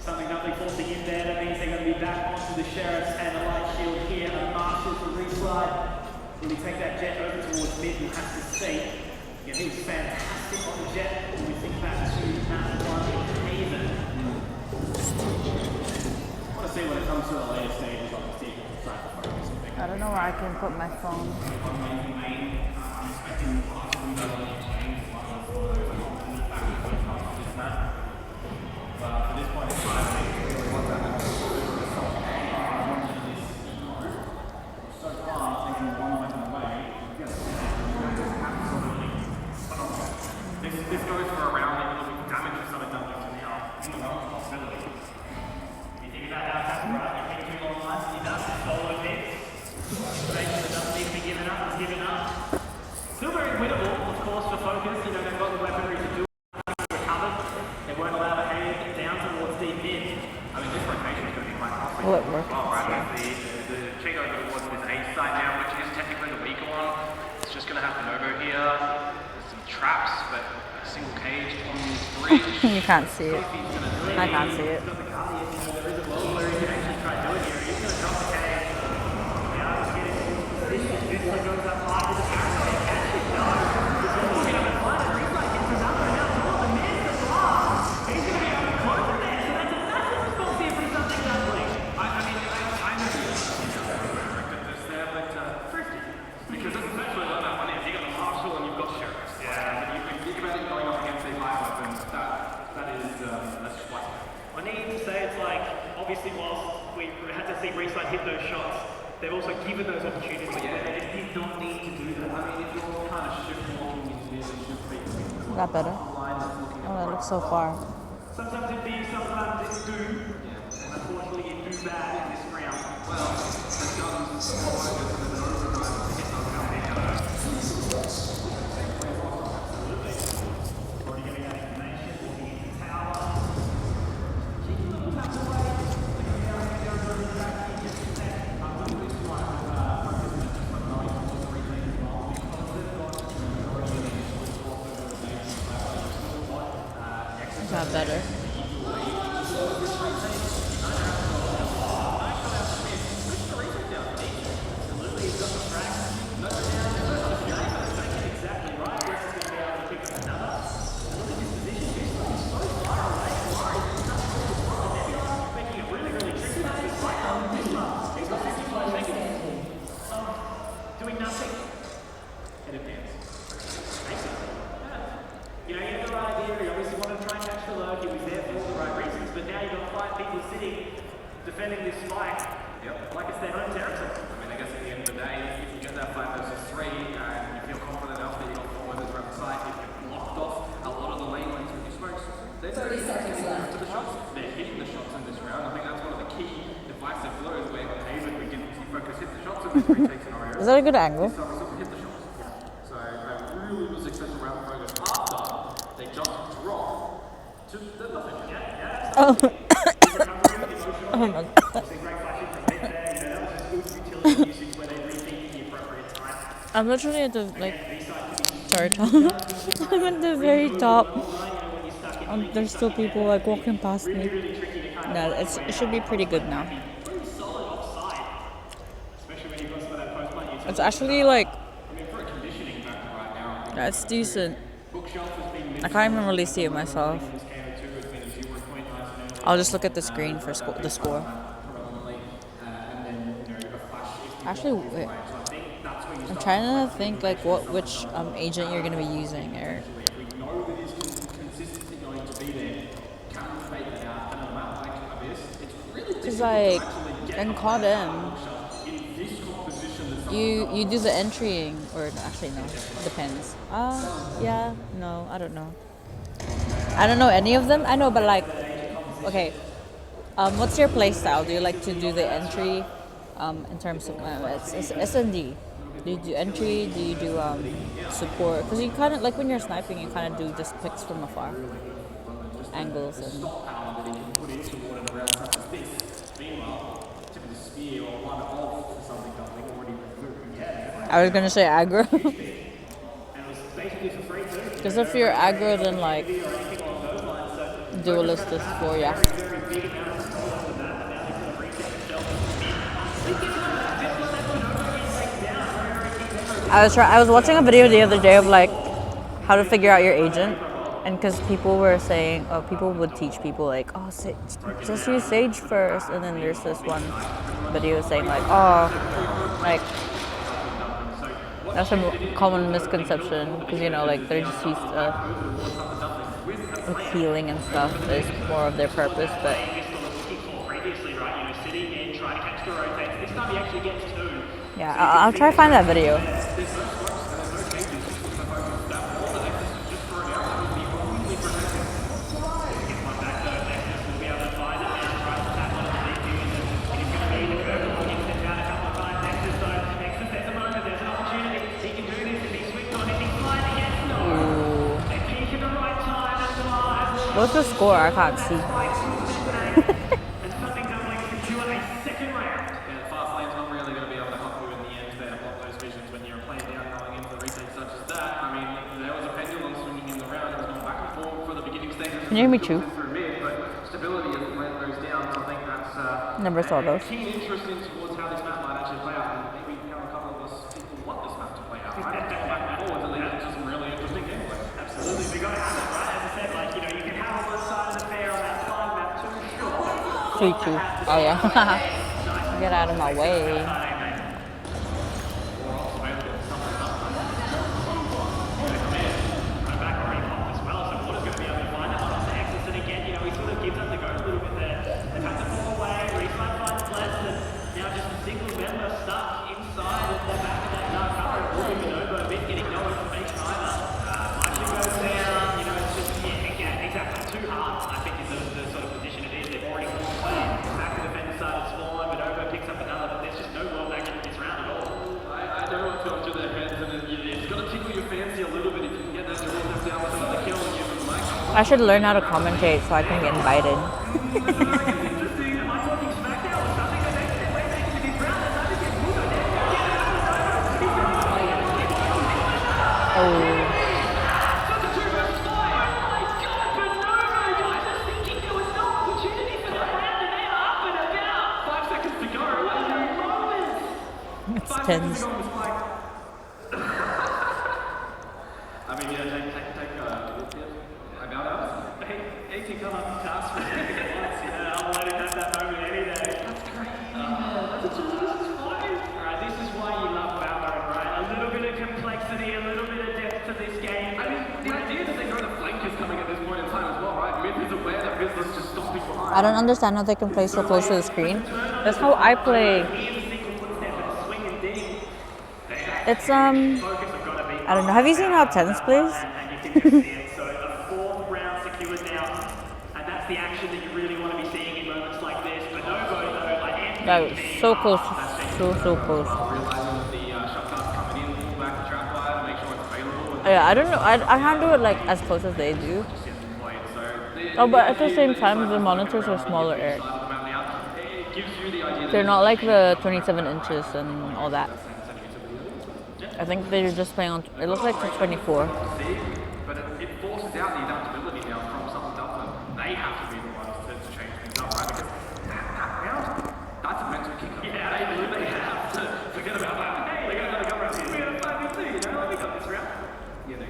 nothing forcing in there. That means they're going to be back onto the Sheriffs and the light shield here. And Marshall to reslide. Will he take that jet over towards mid? We'll have to see. Yeah, he was fantastic on the jet. When we think back to map 1 Haven. I want to see when it comes to the later stages on the team. I don't know where I can put my phone. This goes for a round, even if damage is not done to now. It's not a possibility. If you think about how that's right, you're thinking along lines, he does solo hits. That doesn't need to be given up, is given up. Still very winnable, of course, for Focus. You know, they've got the weaponry to do it, recovered. They won't allow the hay down towards deep mid. I mean, this rotation is going to be quite costly. Will it work? Well, right, the cheat over towards this A side now, which is technically the weaker one. It's just going to have the Novo here. There's some traps, but a single cage on the bridge. You can't see it. I can't see it. Because it's essentially like that one is you got the Marshal and you've got Sheriffs. Yeah. And you can think about it going up against these light weapons. That's just like I need to say it's like, obviously whilst we had to see Reside hit those shots, they've also given those opportunities. But yeah, they just did not need to do that. I mean, if you're kind of shift walking into this and shift feet, Is that better? Oh, that looks so far. Sometimes it be, sometimes it do. Yeah. And unfortunately it do bad in this round. well, the guns focus and then overdrive to hit those guys. Already getting that information, walking into the tower. Is that better? Doing nothing. Head of dance. You know, you have the right idea, you obviously want to try and catch the load, he was there for all the right reasons, but now you've got 5 people sitting, defending this spike, like it's their own territory. I mean, I guess at the end of the day, if you get that 5 versus 3 and you feel confident enough that you've got 4 members around the site, if you've blocked off a lot of the lane lanes with your smokes, they're 30 seconds left to the shots. They're hitting the shots in this round. I think that's one of the key divisive blows where on Haven we didn't see Focus hit the shots in this retake scenario. Is that a good angle? So hit the shots. So they really was successful round for Focus. After they just dropped to the nothing. Oh. Oh my god. I'm literally at the like Sorry, Tom. I'm at the very top. There's still people like walking past me. No, it should be pretty good now. It's actually like, yeah, it's decent. I can't even really see it myself. I'll just look at the screen for the score. Actually, wait. I'm trying to think like which agent you're gonna be using, Eric. Cause like in COD M, you do the entrying, or actually no, depends. Yeah, no, I don't know. I don't know any of them. I know, but like, okay. What's your play style? Do you like to do the entry? In terms of it's S&D. Do you do entry? Do you do support? Because you kind of like when you're sniping, you kind of do just picks from afar, angles and. I was gonna say aggro. Because if you're aggro, then like duelist is for ya. I was watching a video the other day of like how to figure out your agent, and because people were saying, people would teach people like, just use Sage first, and then there's this one video saying like, like that's a common misconception because like they're just used to healing and stuff is more of their purpose, but. Yeah, I'll try to find that video. What's the score? I can't see. Can you hear me too? Never saw those. Three, two. Oh yeah. Get out of my way. I should learn how to commentate so I can get invited. It's tense. I don't understand how they can play so close to the screen. That's how I play. It's I don't know. Have you seen how Tense plays? That was so close, so close. Yeah, I don't know. I can't do it like as close as they do. Oh, but at the same time, the monitors are smaller, Eric. They're not like the 27 inches and all that. I think they're just playing on. It looks like to 24. But it forces out the adaptability now from Southern Dublin. They have to be the ones to change things up, right? Because that round, that's a mental kick. Yeah, they have to forget about that. Hey, they got another go round here. We got a 5v2, you know, we got this round. Yeah, they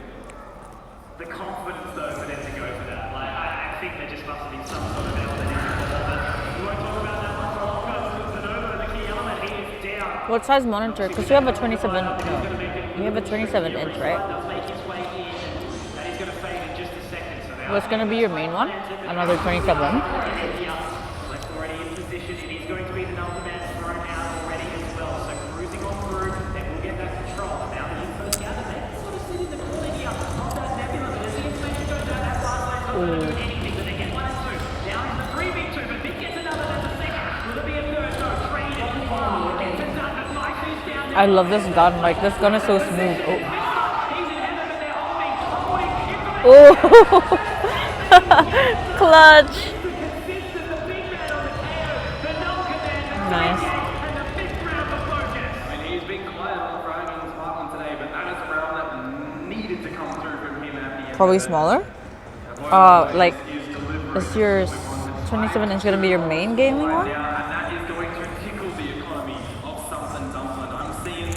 The confidence though for them to go for that. Like I think there just must have been some sort of element in before, but we won't talk about that one for long because Nova, the key element, he is down. What size monitor? Because you have a 27. No, you have a 27 inch, right? Does make his way in, and he's going to fade in just a second. So now What's gonna be your main one? Another 27. Lex already in position, and he's going to be the number man thrown out already as well. So cruising on through, they will get that control. Now the info's gathered, they can sort of sit in the corner here of that nebula, but as the information goes out, that fast line is not going to do anything, but they get 1 and 2. Now it's the 3v2, but Vic gets another, that's a second. Will it be a third? No, trade it. Gets it done, but Mike is down there. I love this gun. Like this gun is so smooth. Oh. Oh. Clutch. Nice. I mean, he's been quiet on throwing in the smart one today, but that is a round that needed to come through from him at the end. Probably smaller. Like, is your 27 inch gonna be your main gaming one? Yeah, and that is going to tickle the economy of Southern Dublin. I'm seeing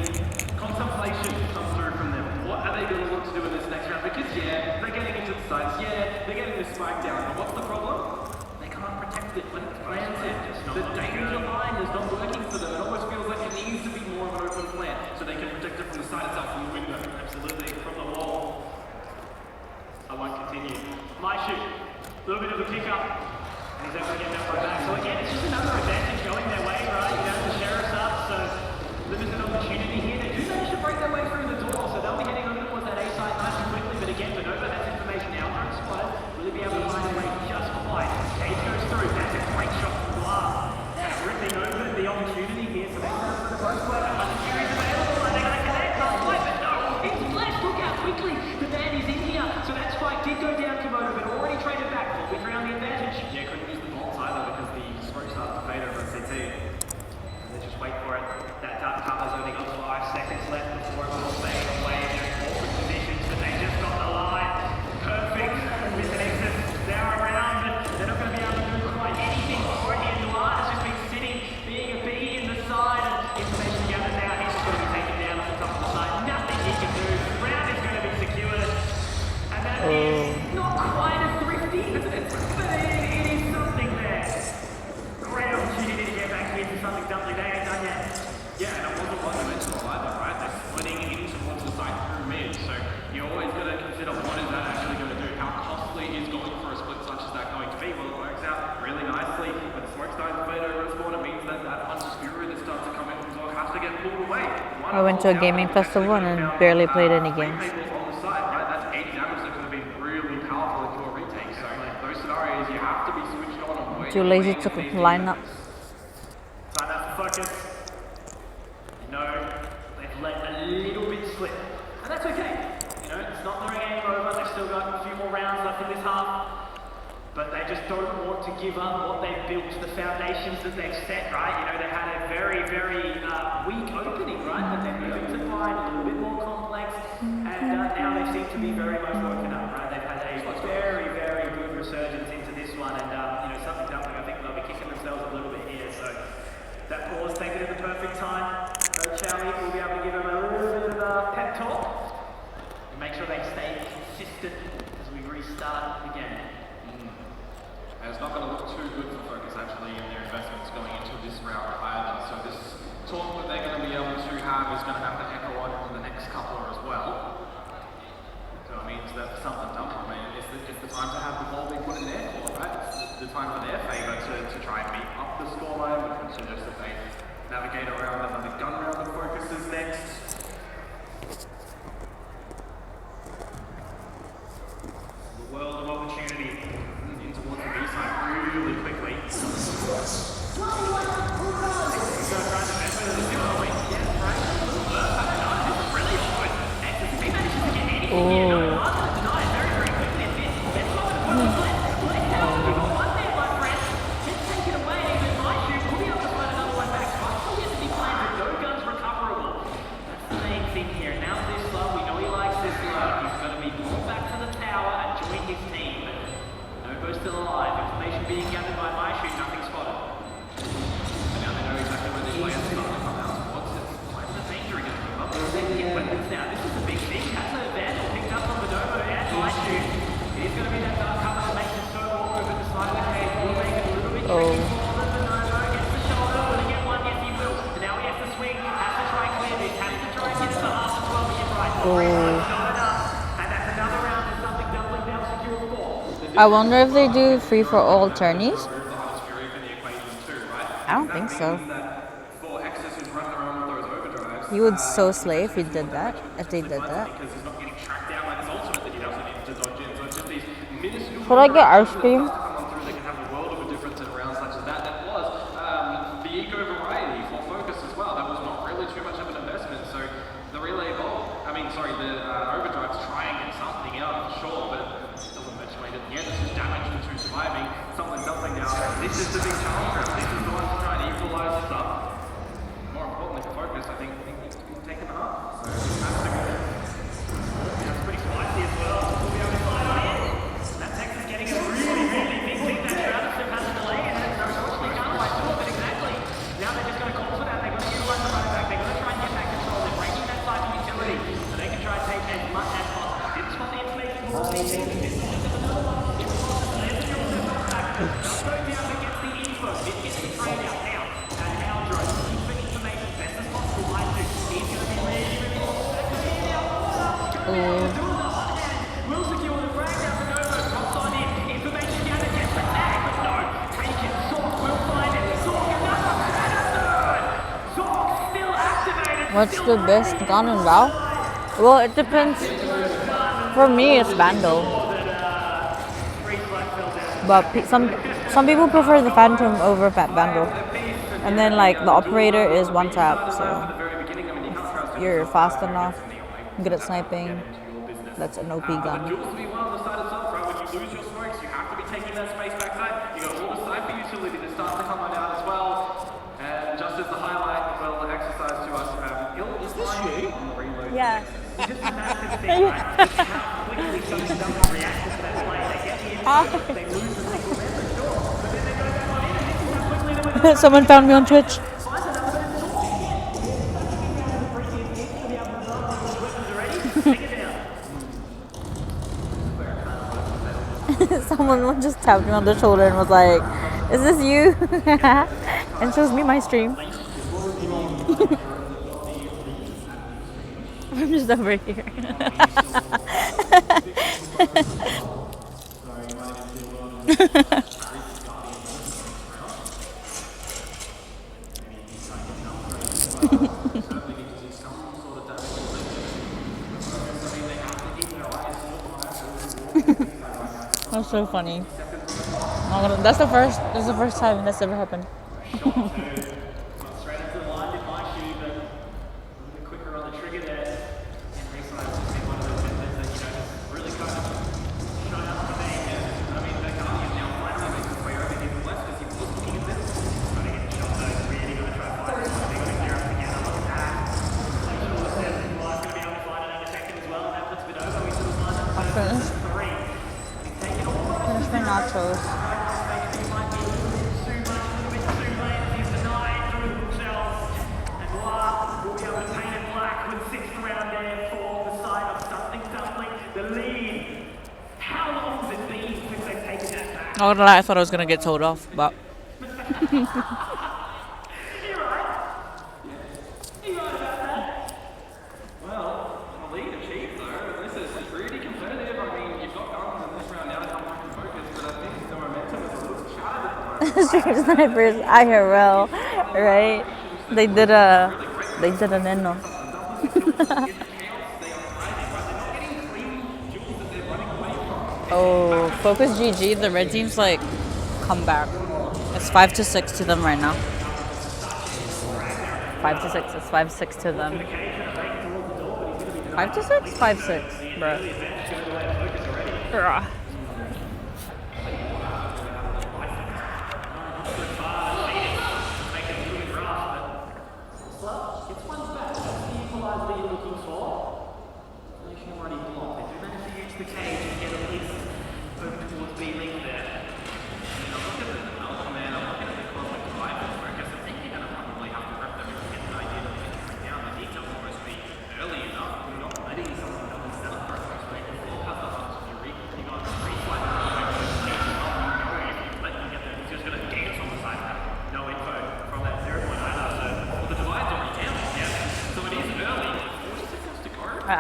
contemplation come through from them. What are they going to look to do in this next round? Because yeah, they're getting into the sides. Yeah, they're getting this spike down. But what's the problem? They can't protect it when it's planted. The danger line is not working for them. It almost feels like it needs to be more of an open plan so they can protect it from the side itself, from the window. Absolutely, from the wall. I won't continue. My shoot. A little bit of a kick up. And he's able to get that one back. So again, it's just another advantage going their way, right? You know, the sheriff's up, so limited opportunity here. They do manage to break their way through the door, so they'll be heading over towards that A side nice and quickly. But again, Nova has information now. Don't spot it. Really be able to find a way just quite. Cage goes through. That's a great shot from Glass. That's ripping over the opportunity here. So they start for the close play. Series available, and they're going to connect. Not quite, but no, it's flash. Look out quickly. The man is in here. So that spike did go down Komodo, but already traded back. We found the advantage. Yeah, couldn't use the bolts either because the smoke started to fade over at CT. They just wait for it. That dart cover's only got 5 seconds left before it will fade away. They're in awkward positions, but they just got the line. Perfect with an exit. They're around, but they're not going to be able to do quite anything for it. And Noir has just been sitting, being a bee in the side. And information gathered now, he's just going to be taken down off the top of the side. Nothing he can do. Round is going to be secured. And that is not quite as thrifty, but it is something there. Great opportunity to get back here to something Dublin. They ain't done yet. Yeah, and it wasn't one-dimensional either, right? They're splitting in towards the side through mid, so you always got to consider what is that actually going to do? How costly is going for a split such as that going to be? Well, it works out really nicely. When the smoke starts to fade over a spawn, it means that that bunch of Fury that starts to come in from Zog has to get pulled away. I went to a gaming festival and barely played any games. On the side, right? That's 80 damage that could have been really powerful into a retake. So those scenarios, you have to be switched on and waiting. Too lazy to line up. Time out for focus. You know, they've let a little bit slip. And that's okay. You know, it's not their game over. They've still got a few more rounds left in this half. But they just don't want to give up what they've built, the foundations that they've set, right? You know, they had a very, very weak opening, right? But they're moving to find a little bit more complex. And now they seem to be very much woken up, right? They've had a very, very good resurgence into this one. And, you know, something Dumpling, I think they'll be kicking themselves a little bit here. So that pause taken at the perfect time. So Charlie will be able to give them a little bit of a pep talk and make sure they stay consistent as we restart again. And it's not going to look too good for Focus actually in their investments going into this round either. So this talk that they're going to be able to have is going to have to echo on in the next couple as well. So it means that for something done, I mean, it's the time to have the ball be put in their court, right? It's the time for their favour to try and beat up the scoreline, which would suggest that they navigate around another gun round of Focus is next. The world of opportunity in towards the B side really quickly. I wonder if they do free for all tourneys. I don't think so. You would so slay if you did that. If they did that. Could I get ice cream? This is the big challenge. This is the one to try and equalise stuff. More importantly for Focus, I think needs to be taken up. So that's pretty spicy as well. We'll be able to slide on in. That Texas getting a really, really big pick. That Travis has had a delay and it's unfortunately can't quite do it, but exactly. Now they're just going to call for that. They're going to utilise the running back. They're going to try and get that control. They're breaking that side of utility so they can try and take as much as possible. Didn't spot the information for the What's the best gun in WoW? Well, it depends. For me, it's Vandal. But some people prefer the Phantom over Vandal. And then like the operator is one tap, so if you're fast enough, good at sniping, that's an OP gun. Jules to be one on the side of top, right? When you lose your smokes, you have to be taking that space backside. You got all the sniper utility that starts to come on out as well. And just as the highlight, well, exercise to us, is this you? Yeah. Just a massive thing, right? How quickly something doesn't react to that play. They get the input, they lose the single message, sure. But then they go back on in, and this is how quickly they went. Someone found me on Twitch. Someone just tapped me on the shoulder and was like, "Is this you?" and shows me my stream. I'm just over here. That's so funny. That's the first time that's ever happened. Straight up to the line, did my shoe, but a little bit quicker on the trigger there. And Reese has been one of those methods that, really kind of shown up to me. I mean, the Guardian now finally makes his way over here from West because he was looking at this. Trying to get the shot though, really going to try to find it. They're going to clear up again. Look at that. Like Sean says, Nikolai's going to be able to find it in a second as well, and that puts it over. We sort of find it Finished. three. He's taking all the Finish my nachos. Not gonna lie, I thought I was gonna get told off, but Stream snipers IRL, right? They did a neno. Oh, Focus GG. The red team's like come back. It's 5-6 to them right now. 5-6. It's 5-6 to them. 5-6? 5-6, bro.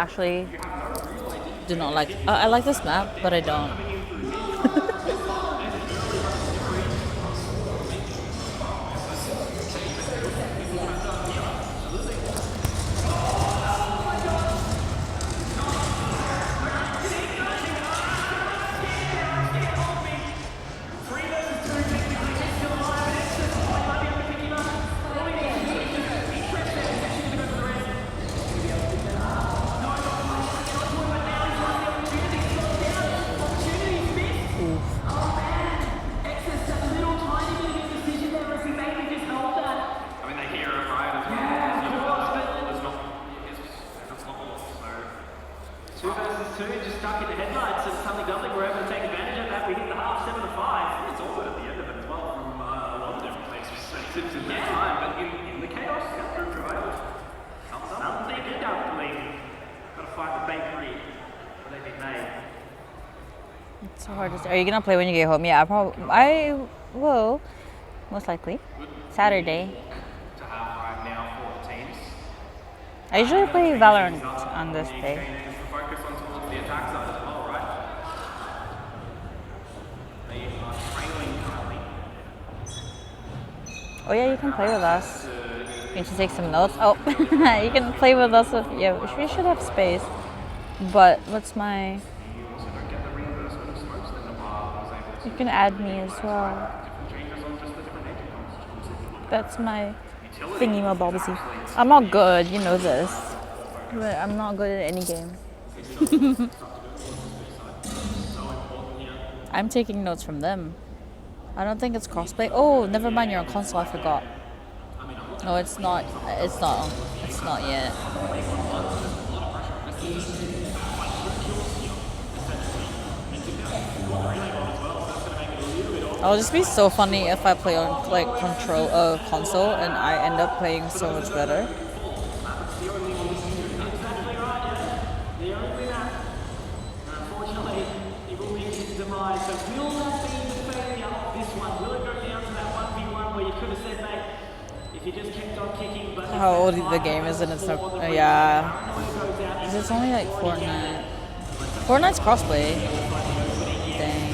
actually do not like. I like this map, but I don't. Just stuck in the headlights and something lovely. We're able to take advantage of that. We hit the half 7-5. It's all good at the end of it as well from a lot of different perspectives in that time. But in the chaos, Cutthroat prevailed. Something good up, believe. Got to find the bakery where they've been made. It's so hard to say. Are you gonna play when you get home? Yeah, I will, most likely. Saturday. To have right now 4 teams. I usually play Valorant on this day. Focus on towards the attack side as well, right? They are trailing currently. Oh yeah, you can play with us. You need to take some notes. Oh, you can play with us if we should have space. But what's my? You can add me as well. That's my thingy-mabobsy. I'm not good, you know this. But I'm not good at any game. I'm taking notes from them. I don't think it's crossplay. Oh, never mind. You're on console. I forgot. No, it's not. It's not. It's not yet. It'll just be so funny if I play on like console and I end up playing so much better. How old the game is and it's not, yeah. It's only like Fortnite. Fortnite's crossplay. Dang.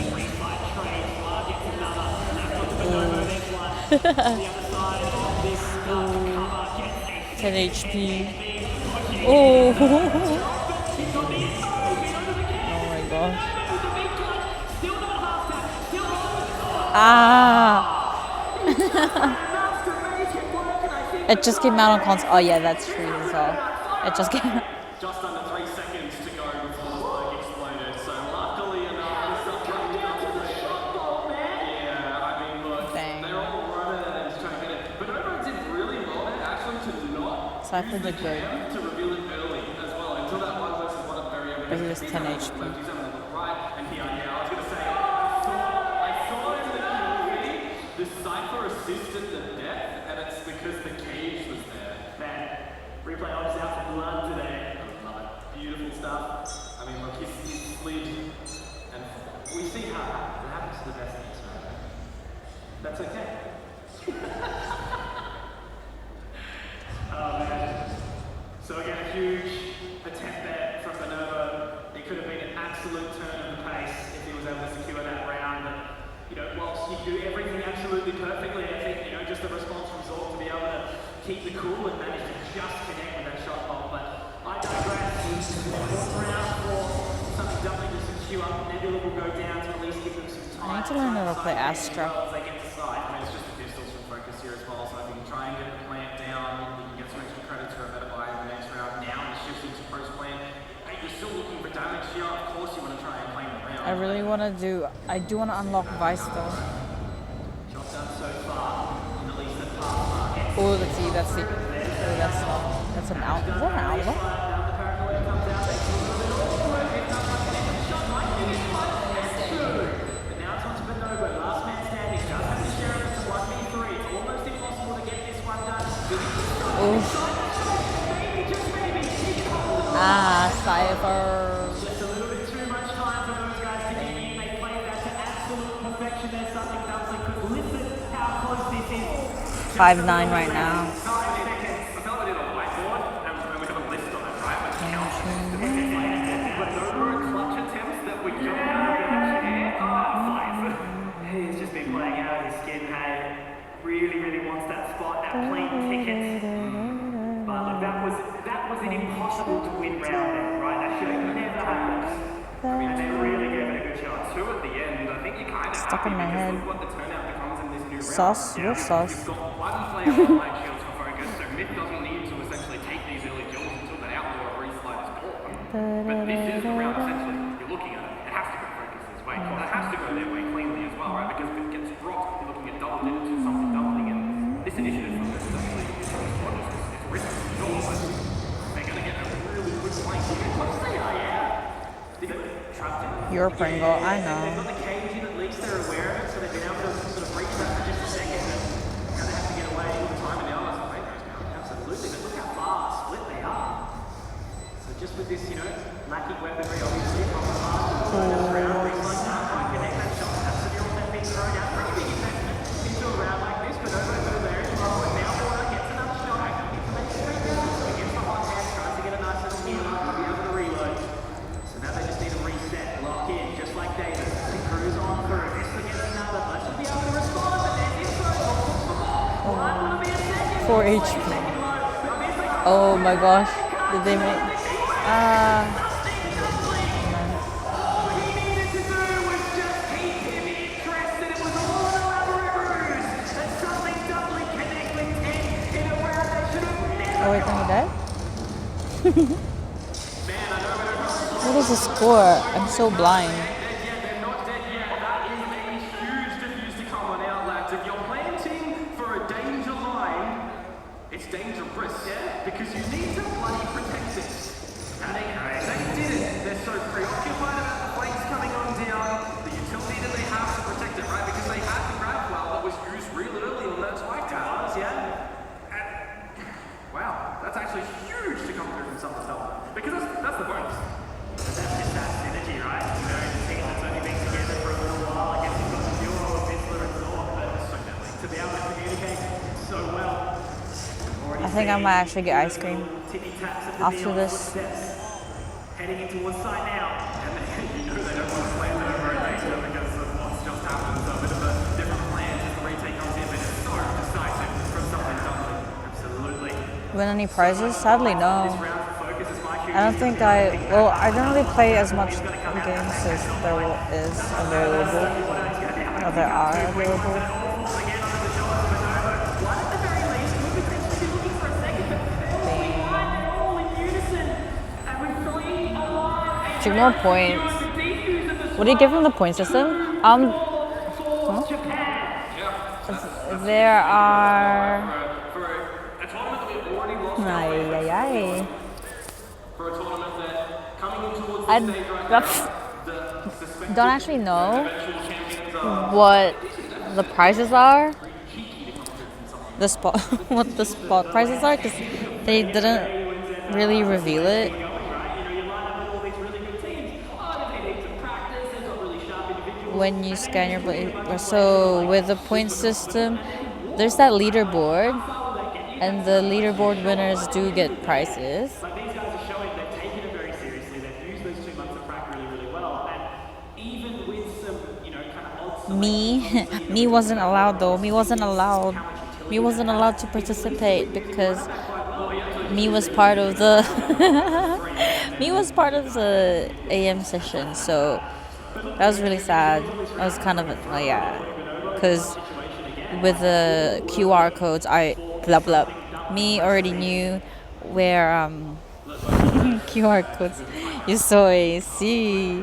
10 HP. Oh. Oh my gosh. Ah. It just came out on console. Oh yeah, that's true as well. It just came out. Just under 3 seconds to go before the smoke exploded. So luckily enough, the shot ball, man. Yeah, I mean, look, they're all running and just trying to get it. But Oberon did really well there, actually, to not Cypher did good. to reveal it early as well. Until that 1 versus 1 at very early. But he was 10 HP. He's having a look right, and here, yeah, I was going to say, I saw in the QV, the Cypher assisted the death, and it's because the cage was there. Man, replay ops out for blood today. Beautiful stuff. I mean, look, he's slid, and we see how it happens to the best of us, right? That's okay. Oh man. So again, a huge attempt there from Minerva. It could have been an absolute turn of the pace if he was able to secure that round. But, you know, whilst you do everything absolutely perfectly, I think, you know, just the response from Zork to be able to keep the cool and manage to just connect with that shot bomb. But I digress. Round 4, something definitely to secure. Nebula will go down to at least give them some time. I need to learn how to play Astra. As they get to side. I mean, it's just the pistols from focus here as well. So if you can try and get the plant down, you can get some extra credits for a better buy in the next round. Now it's shifting to post plan. Hey, you're still looking for damage here. Of course you want to try and claim the round. I really want to do. I do want to unlock Vice though. Job done so far. In at least the half mark. Oh, let's see. That's the. Oh, that's an out. Is that an outlaw? Ah, Cypher. Just a little bit too much time for those guys to get in. They played that to absolute perfection there. Something else they could listen how close this is. 5-9 right now. 9 seconds. I felt like we did a whiteboard and we have a list on it, right? With counts. stuck in my head. What the turnout becomes in this new round. Sauce? What sauce? You've got one player on light shields for focus, so Myth doesn't need to essentially take these early kills until the outlaw reslide is gone. But this is the round essentially. You're looking at it. It has to go focus this way. That has to go their way cleanly as well, right? Because if it gets dropped, you're looking at double digits or something doubling, and this initiative from this is actually it's risky. Sure, but they're going to get a really quick flank. Close they are, yeah. They got trapped in. Your Pringle, I They've know. got the cage in, at least they're aware of it, so they've been able to sort of breach that for just a second. And now they have to get away all the time, and now it's like, absolutely. But look how far split they are. So just with this, lacking weaponry, obviously, from the past, round, Reslide can't quite connect that shot. That's the deal that's being thrown out. Pretty big investment into a round like this, but over to there as well. And now Water gets another shot. Information straight down. So he gets the hot hand, tries to get a nice little heal up, be able to reload. So now they just need to reset, lock in, just like Davis. They cruise on through. This against another. Let's just be able to respond, but there's info. One will be a second. 4 HP. Oh my gosh. Did they make... Oh wait, then he died? What is the score? I'm so blind. They're not dead yet. That is a huge diffuse to come on out, lads. If you're planting for a danger line, it's dangerous, yeah? Because you need to bloody protect it. And they did it. They're so preoccupied about the flanks coming on down, the utility that they have to protect it, right? Because they had the grab well that was used real early on that spike towers, yeah? Wow, that's actually huge to come through from Summer Stella. Because that's the bonus. But that's just that synergy, right? The team that's only been together for a little while. I guess you've got the duo of Whistler and Zork, but to be able to communicate so well. I think I might actually get ice cream Tippy taps at the after neon this. footsteps. Heading into one side now. And they don't want to play that over a danger because of what's just happened. So a bit of a different plan as the retake comes in, but it's so decisive from something done. Absolutely. Win any prizes? Sadly, no. Round for focus is my I don't think I don't really play as much games as there is available. Or there are available. Two more points. What do you give them the point system? There are... Ay. For a tournament that coming in towards I the stage right don't actually know what the prices are. The spot, what the spot prices are, because they didn't really reveal it. When you scan your play, so with the point system, there's that leaderboard, and the leaderboard winners do get prizes. But these guys are showing they've taken it very seriously. They've used those 2 months of prac really well. And even with some, kind of odds. Me wasn't allowed though. Me wasn't allowed to participate because me was part of the AM session. So that was really sad. I was kind of because with the QR codes, me already knew where QR codes. You saw see.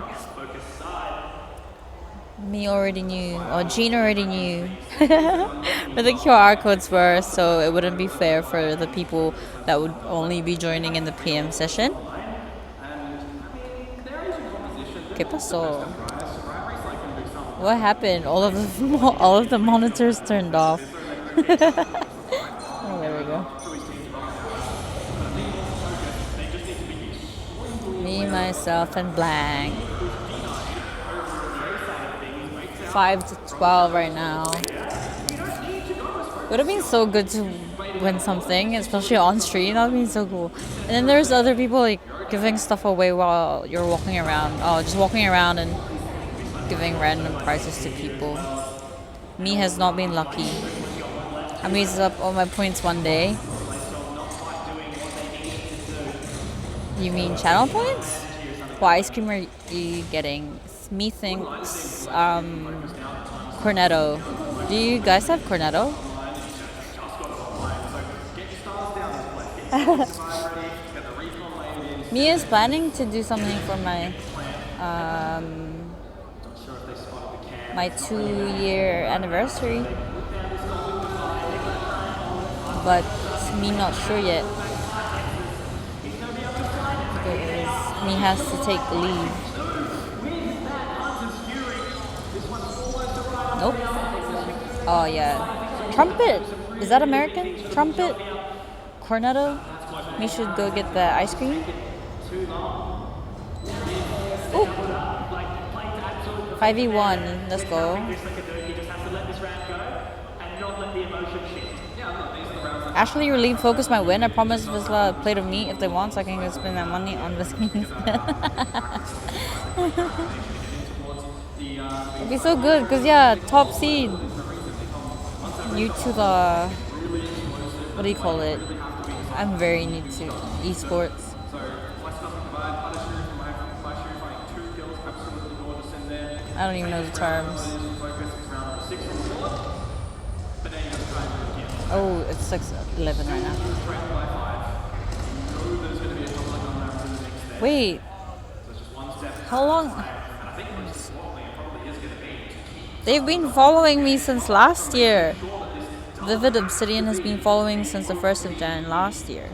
Me already knew, or Jean already knew where the QR codes were, so it wouldn't be fair for the people that would only be joining in the PM session. ¿Qué pasó? What happened? All of the monitors turned off. Oh, there we go. Me, myself, and Blank. 5 to 12 right now. Would have been so good to win something, especially on stream. That would be so cool. And then there's other people like giving stuff away while you're walking around. Oh, just walking around and giving random prizes to people. Me has not been lucky. I made up all my points one day. You mean channel points? What ice cream are you getting? methinks Cornetto. Do you guys have Cornetto? Mia is planning to do something for my my 2-year anniversary, but me not sure yet because me has to take leave. Nope. Oh yeah, trumpet. Is that American? Trumpet. Cornetto. We should go get the ice cream. Ooh. 5v1. Let's go. Actually, relieve focus my win. I promise Vizsla a plate of meat if they want, so I can go spend that money on whiskey instead. It'd be so good, because yeah, top seed. New to the, what do you call it? I'm very new to esports. I don't even know the terms. Oh, it's 6:11 right now. Wait. How long? They've been following me since last year. Vivid Obsidian has been following since the 1st of Jan last year.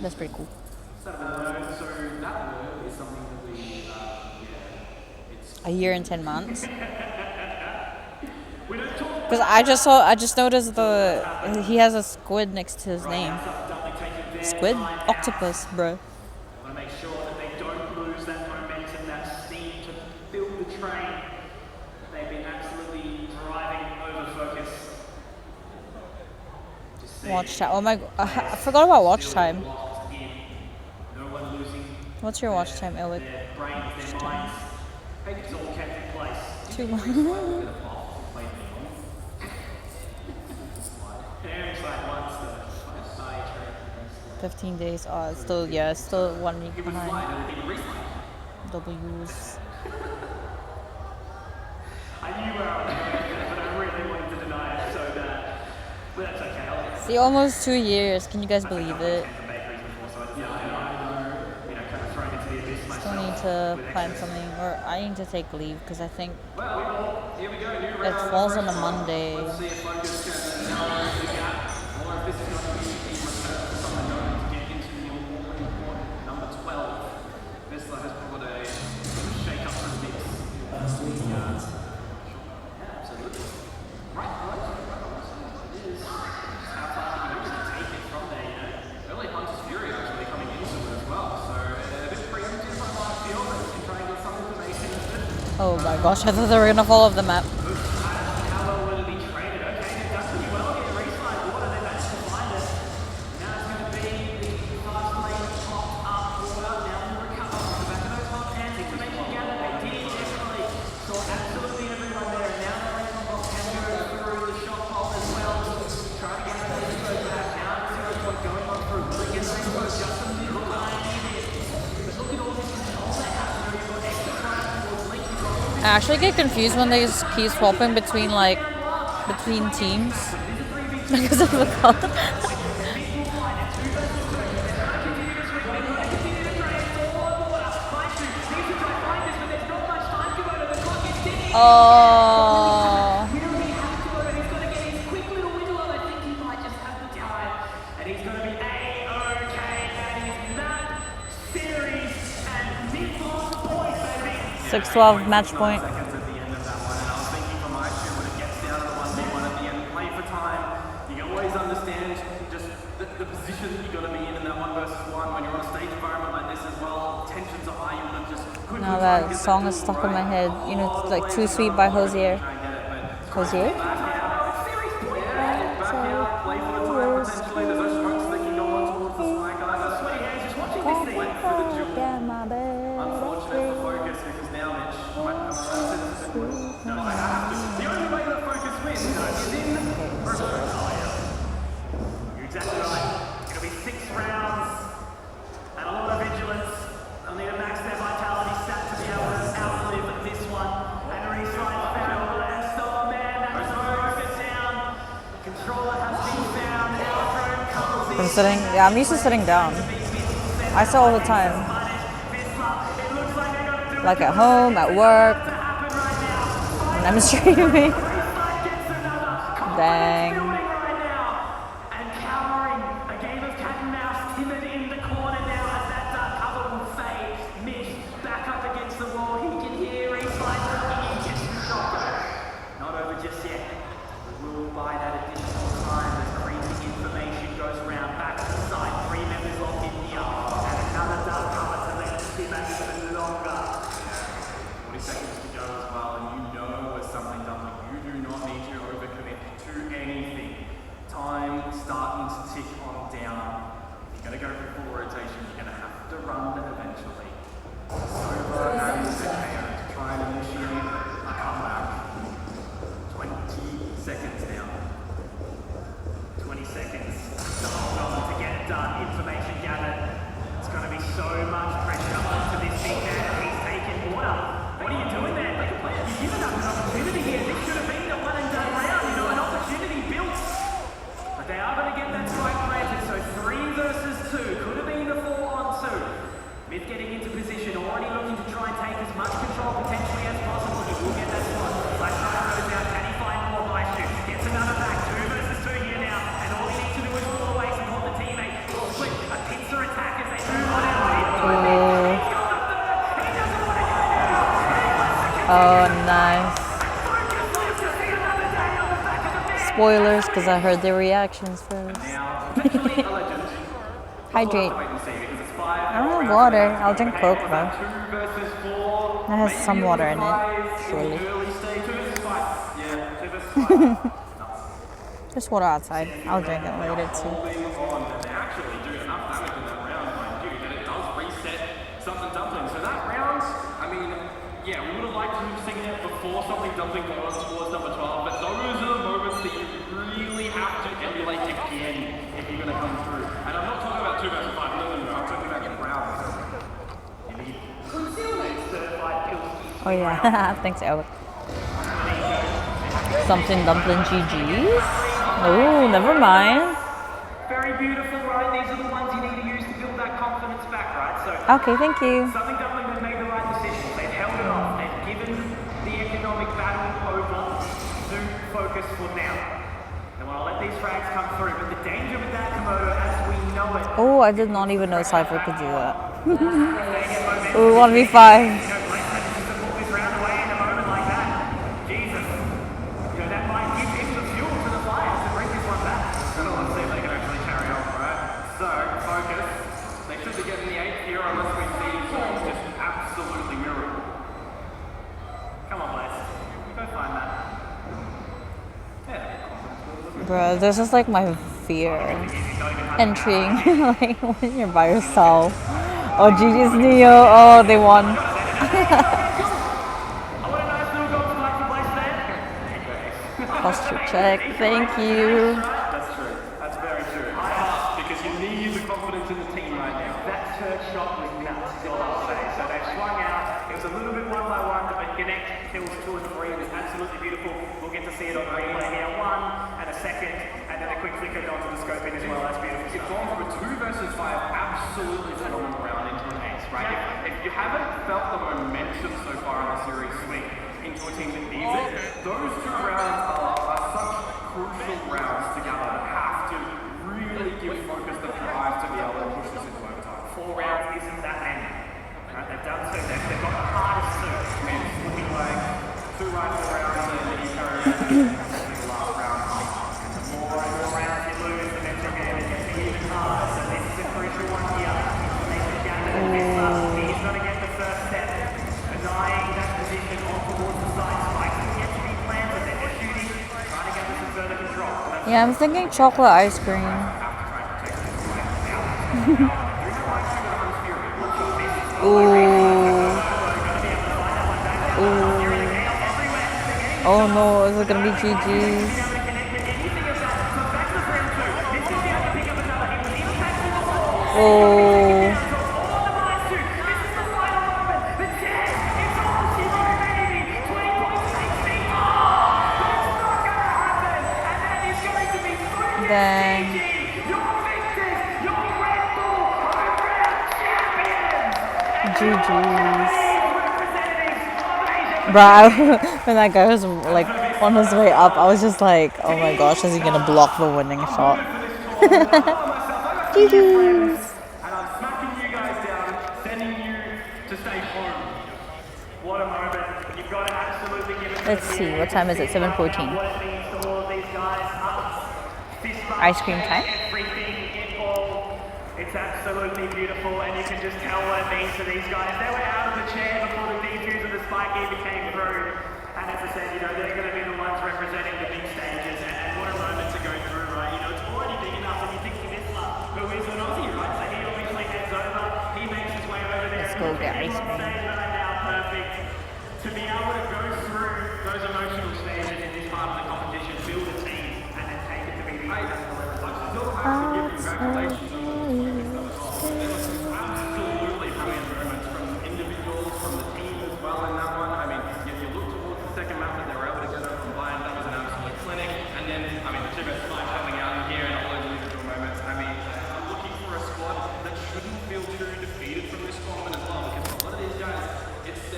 That's pretty cool. A year and 10 months. Because I just noticed he has a squid next to his name. Squid? Octopus, bro. Make sure that they don't lose that momentum, that steam to build the train. They've been absolutely driving over focus. Watch time. Oh my god. I forgot about watch time. What's your watch time, Elwick? It's all kept in place. 2 months. 15 days. Oh, it's still, yeah, it's still 1 week behind. W's. I knew where I was going, but I really wanted to deny it so bad. But that's okay. See, almost 2 years. Can you guys believe it? Still need to plan something, or I need to take leave because I think it falls on a Monday. Oh my gosh, I thought they were gonna fall off the map. I actually get confused when they just keep swapping between teams because of the color. Oh. He's going to be A-OK at his map series and mid-course points, baby. 6-12 match point. Seconds at the end of that one, and I was thinking for my shoe when it gets down to the 1v1 at the end, play for time. You always understand just the position that you've got to be in that 1 versus 1 when you're on a stage environment like this as well. Tensions are high, you want to just quickly Now try and that get song that is ball stuck in my right. head. You know, it's like Too Sweet by Hosier. Hosier? Exactly right. It's going to be 6 rounds, and a sitting. Yeah, I'm used to sitting down. I sit all the time. Like at home, at work, when I'm streaming. Dang. Oh, nice. Spoilers, because I heard their reactions first. Hydrate. I don't have water. I'll drink Coke though. That has some water in it, surely. There's water outside. I'll drink it later too. Oh yeah, thanks Alec. Something dumpling GG's? Oh, never mind. Very beautiful, right? These are the ones you need to use to build that confidence back, right? So Okay, thank you. Something Dumpling have made the right decision. They've held it off. They've given the economic battle over to focus for now. They want to let these frags come through, but the danger with that, Komodo, as we know it. Oh, I did not even know Cypher could do that. Ooh, 1v5. Bro, this is like my fear entering like when you're by yourself. Oh, GG's Neo. Oh, they won. Posture check. Thank you. That's true. That's very true. Because you need the confidence in the team right now. That third shot was nuts, is all I'll say. So they swung out. It was a little bit one by one, but connect kills 2 and 3. It was absolutely beautiful. We'll get to see it on replay here. 1 and a second, and then a quick flicker onto the scope in as well. That's beautiful. You've gone from a 2 versus 5 absolutely phenomenal round into an ace, right? If you haven't felt the momentum so far in the series swing into a team that needs it, those 2 rounds are such crucial rounds together. Have to really give focus the drive to be able to push this into overtime. 4 rounds isn't that many. Right? They've done so. They've got the hardest 2. It's looking like 2 rifle rounds and the eco the last round. The more and more rounds you lose, the mental game gets even harder. So this is a crucial one here. Make the Jacket and Missler. He's going to get the first step. Denying that position on towards the side. Spikes are yet to be planted. They're just shooting. Trying to get this in further control. Yeah, I'm thinking chocolate ice cream. Ooh. Ooh. Oh no, is it gonna be GG's? Oh. Dang. GG's. Bruh, when that guy was like on his way up, I was just like, oh my gosh, is he gonna block the winning shot? GG's. And I'm smacking you guys down, sending you to stay home. What a moment. You've got to absolutely give it. Let's see, what time is it? 7:14. What it means to all of these guys. Fist bump, Ice cream time? everything, it all. It's absolutely beautiful, and you can just tell what it means to these guys. They were out of the chair before the defuse of the spike even came through. And as I said, they're going to be the ones representing the big stages. And what a moment to go through, right? It's already big enough when you think who is an Aussie, right? So he obviously heads over, he makes his way over there. Let's go get ice cream. Now perfect. To be able to go through those emotional stages in this part of the competition, build a team, and then take it to be the Absolutely brilliant moments from individuals, from the team as well in that one. I mean, if you look towards the second map that they were able to get over from Bayern, that was an absolute clinic. And then, I mean, the 2vs5 coming out in here and all those individual moments. I mean, I'm looking for a squad that shouldn't feel too defeated from this tournament as well, because a lot of these guys,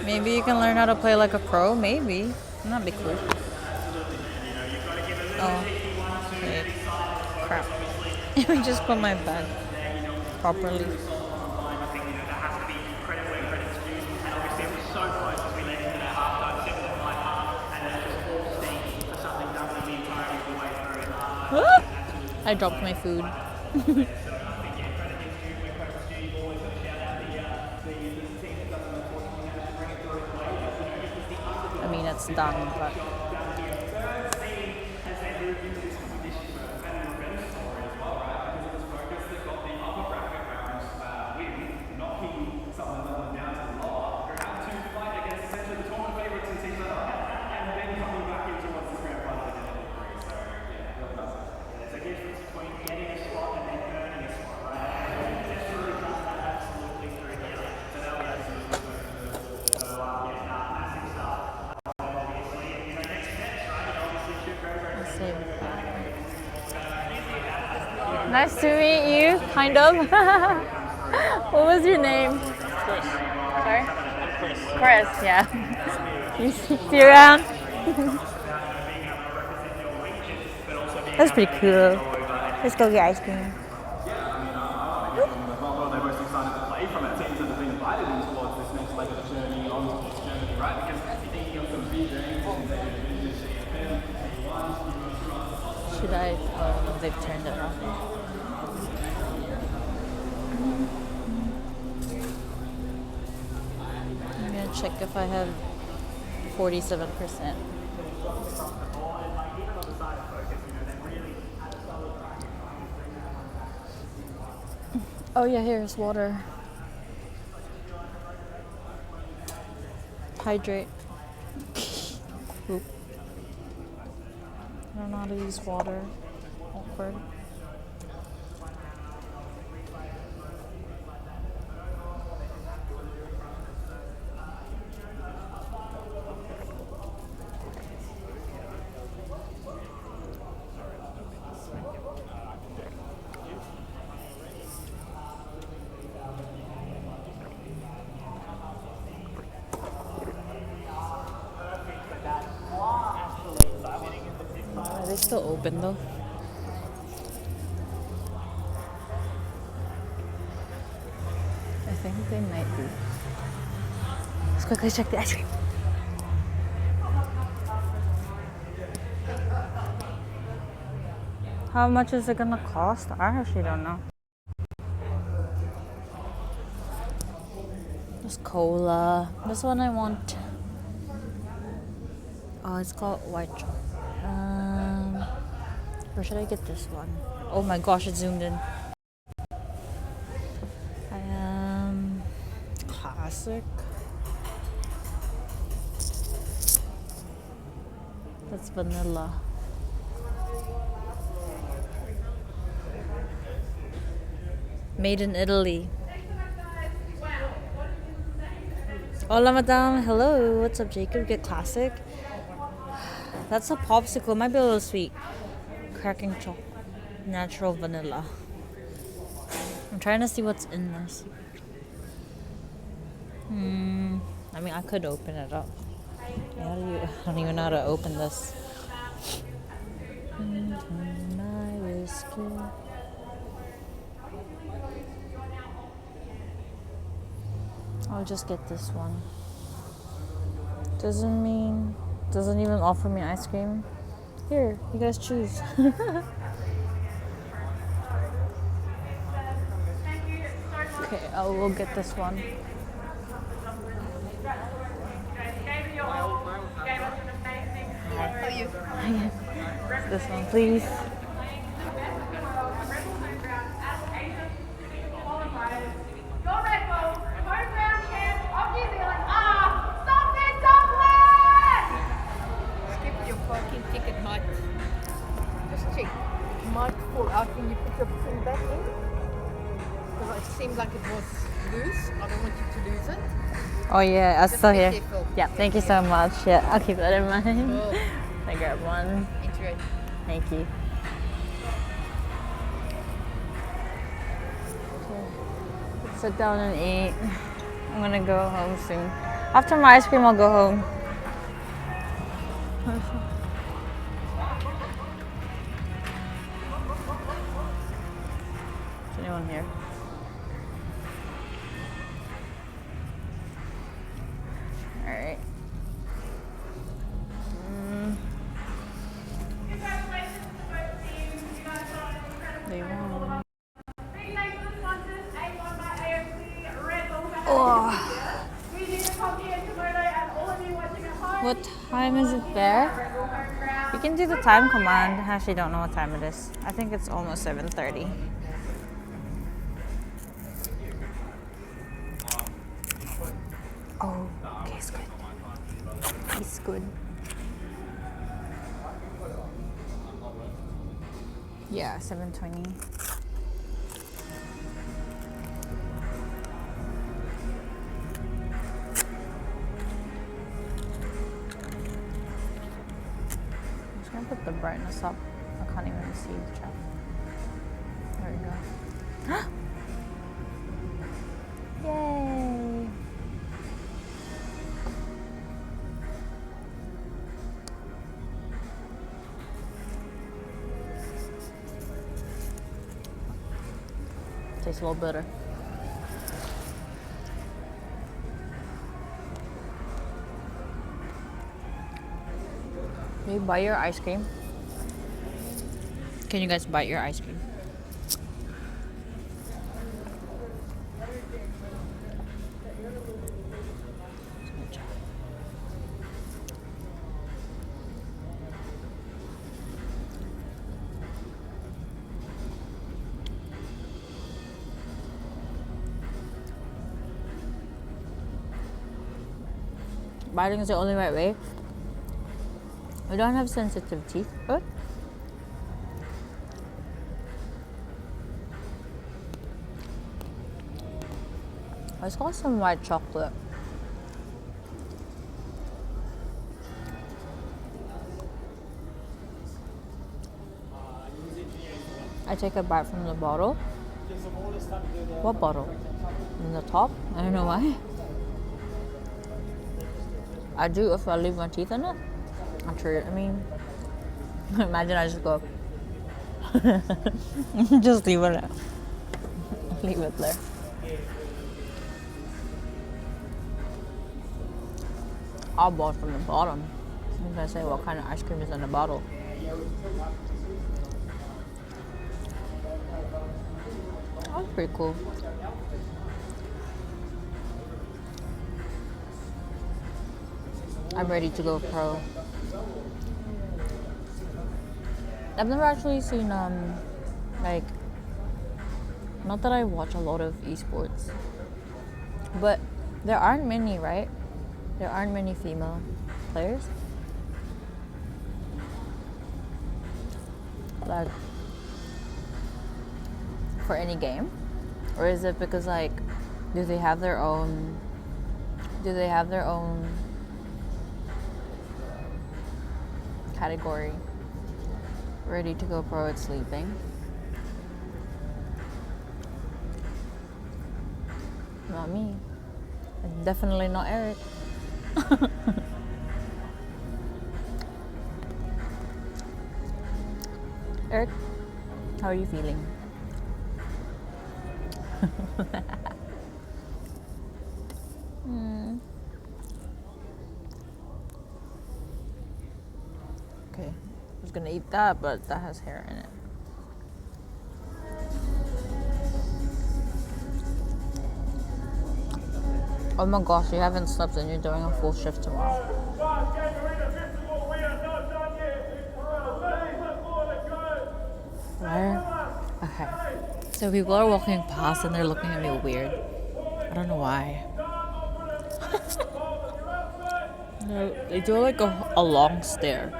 Maybe you can learn how to play like a pro, maybe. That'd be cool. Oh, wait. Crap. Let me just put my bag properly. I dropped my food. I mean, it's done, but... Nice to meet you, kind of. What was your name? Chris. Sorry? I'm Chris. Chris, yeah. See you around. That's pretty cool. Let's go get ice cream. Well, they're most excited to play from it. Teams that have been invited in towards this next leg of the journey, on this journey, right? Because you think you've got some big games in there, Should I? Oh, they've turned it off. I'm gonna check if I have 47%. Oh yeah, here's water. Hydrate. Oop. I don't know how to use water. Awkward. Are they still open though? I think they might be. Let's quickly check the ice cream. How much is it gonna cost? I actually don't know. There's cola. This one I want. Oh, it's called white chocolate. Or should I get this one? Oh my gosh, it zoomed in. Classic. That's vanilla. Made in Italy. Hola, madame. Hello. What's up, Jacob? Get classic. That's a popsicle. Might be a little sweet. Cracking chocolate. Natural vanilla. I'm trying to see what's in this. I mean, I could open it up. How do you? I don't even know how to open this. My whiskey. I'll just get this one. Doesn't even offer me ice cream. Here, you guys choose. Okay, I will get this one. This one, please. Your Red Bull, home ground champs of New Zealand are Something Dublin! Skip your parking ticket might just check. It might fall out when you put your thing back in. Because it seemed like it was loose. I don't want you to lose it. Oh yeah, I'm Just still be here. careful. Yeah, thank you so much. Yeah, I'll keep that in mind. Cool. I grab one. Enjoy it. Thank you. Sit down and eat. I'm gonna go home soon. After my ice cream, I'll go home. Is anyone here? Alright. Congratulations to both teams. You guys got an incredible They won. Big thanks to the sponsors, A1 by AOC, Red Bull by Oh. We need to come here to Moto and all of you watching at home. What time is it there? Red Bull home ground. You can do the time command. I actually don't know what time it is. I think it's almost 7:30. Oh, okay, it's good. It's good. Yeah, 7:20. I'm just gonna put the brightness up. I can't even see the chat. There we go. Yay! Tastes a little bitter. Can you buy your ice cream? Can you guys buy your ice cream? Biting is the only right way. We don't have sensitive teeth, but let's got some white chocolate. I take a bite from the bottle. What bottle? In the top? I don't know why. I do if I leave my teeth in it. I'm sure. I mean, imagine I just go, just leave it, leave it there. I bought from the bottom. I'm gonna say what kind of ice cream is in the bottle. That's pretty cool. I'm ready to go pro. I've never actually seen like, not that I watch a lot of esports, but there aren't many, right? There aren't many female players. Like, for any game? Or is it because, like, do they have their own category? Ready to go pro at sleeping? Not me. And definitely not Eric. Eric, how are you feeling? Okay, I was gonna eat that, but that has hair in it. Oh my gosh, you haven't slept and you're doing a full shift tomorrow. Where? Okay. So people are walking past and they're looking at me weird. I don't know why. No, they do like a long stare.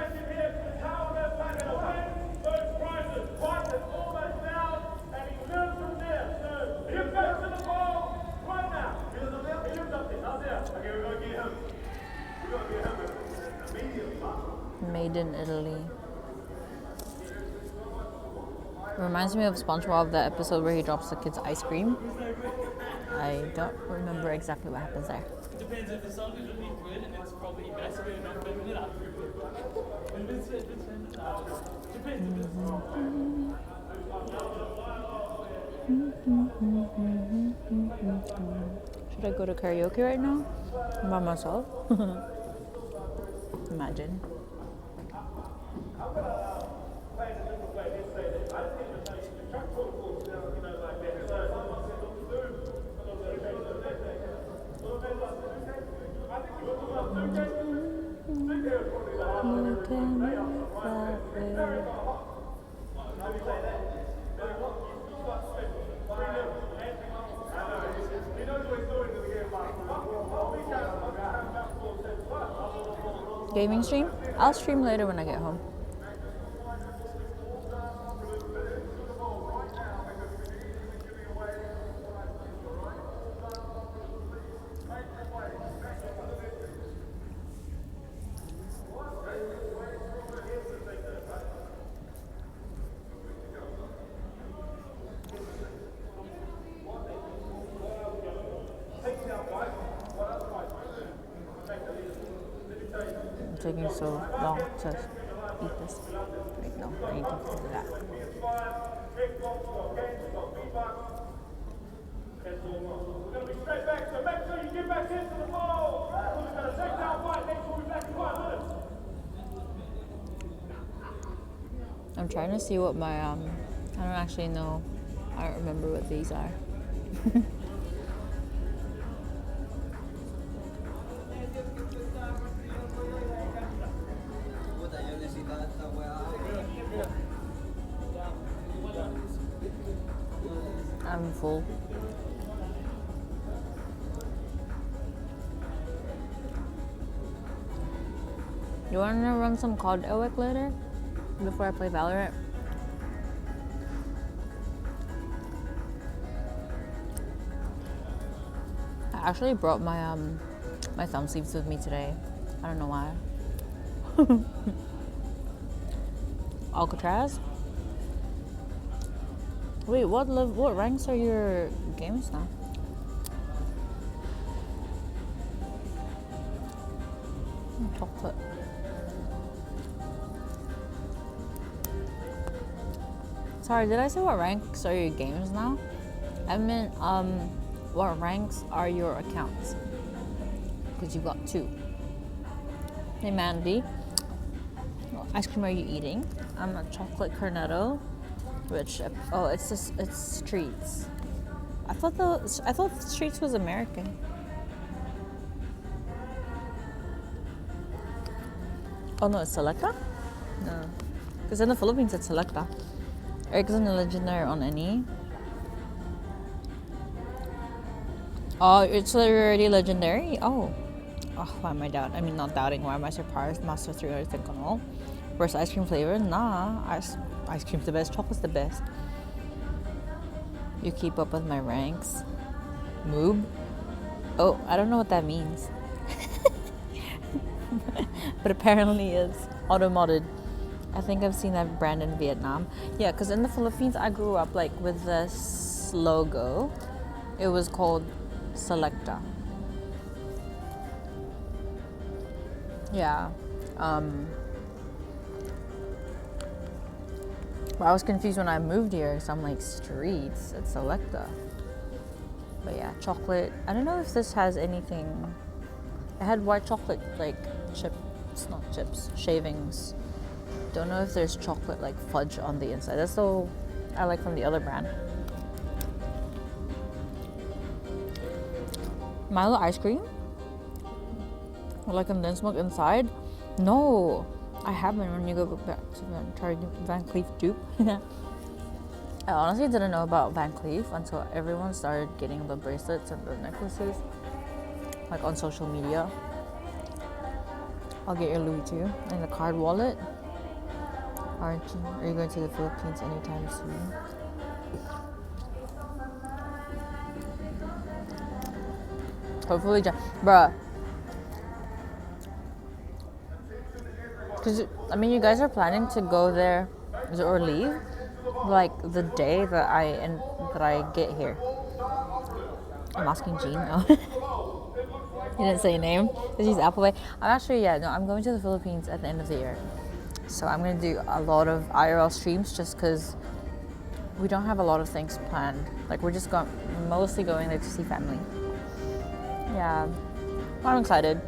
Made in Italy. Reminds me of SpongeBob, the episode where he drops the kids ice cream. I don't remember exactly what happens there. Depends if the song is really good and it's probably best way not filming it after. Should I go to karaoke right now? By myself? Imagine. Gaming stream? I'll stream later when I get home. Taking so long to eat this. Wait, no, I need to do that. We're going to be straight back, so make sure you get back into the ball. We're going to take down fight, make sure we're back in fight. I'm trying to see what my I don't actually know. I don't remember what these are. I'm full. You want to run some COD Ewick later? Before I play Valorant? I actually brought my my thumb sleeves with me today. I don't know why. Alcatraz? Wait, what ranks are your games now? Chocolate. Sorry, did I say what ranks are your games now? I meant what ranks are your accounts? Because you've got 2. Hey Mandy, what ice cream are you eating? I'm a chocolate cornetto. Which it's Streets. I thought Streets was American. Oh no, it's Selecta? No, because in the Philippines it's Selecta. Eric isn't a legendary on any. Oh, it's already legendary. Oh, why am I doubting? I mean, not doubting. Why am I surprised? Master 3, I think on all. Where's ice cream flavor? Nah, ice cream's the best, chocolate's the best. You keep up with my ranks. Moob? Oh, I don't know what that means. But apparently it's auto-modded. I think I've seen that brand in Vietnam. Yeah, because in the Philippines I grew up like with this logo. It was called Selecta. Yeah. But I was confused when I moved here, so I'm like, streets, it's Selecta. But yeah, chocolate. I don't know if this has anything. It had white chocolate, like chips, not chips, shavings. Don't know if there's chocolate like fudge on the inside. That's all I like from the other brand. Milo ice cream? Like condensed milk inside? No, I haven't. When you go back to Van Cleef dupe. I honestly didn't know about Van Cleef until everyone started getting the bracelets and the necklaces, like on social media. I'll get your Louis too, and the card wallet. Are you going to the Philippines anytime soon? Hopefully, bruh. Cause I mean, you guys are planning to go there or leave like the day that I get here. I'm asking Jean. Oh. He didn't say a name because he's Appleway. I'm actually I'm going to the Philippines at the end of the year, so I'm gonna do a lot of IRL streams just because we don't have a lot of things planned. Like we're just mostly going there to see family. Yeah, I'm excited.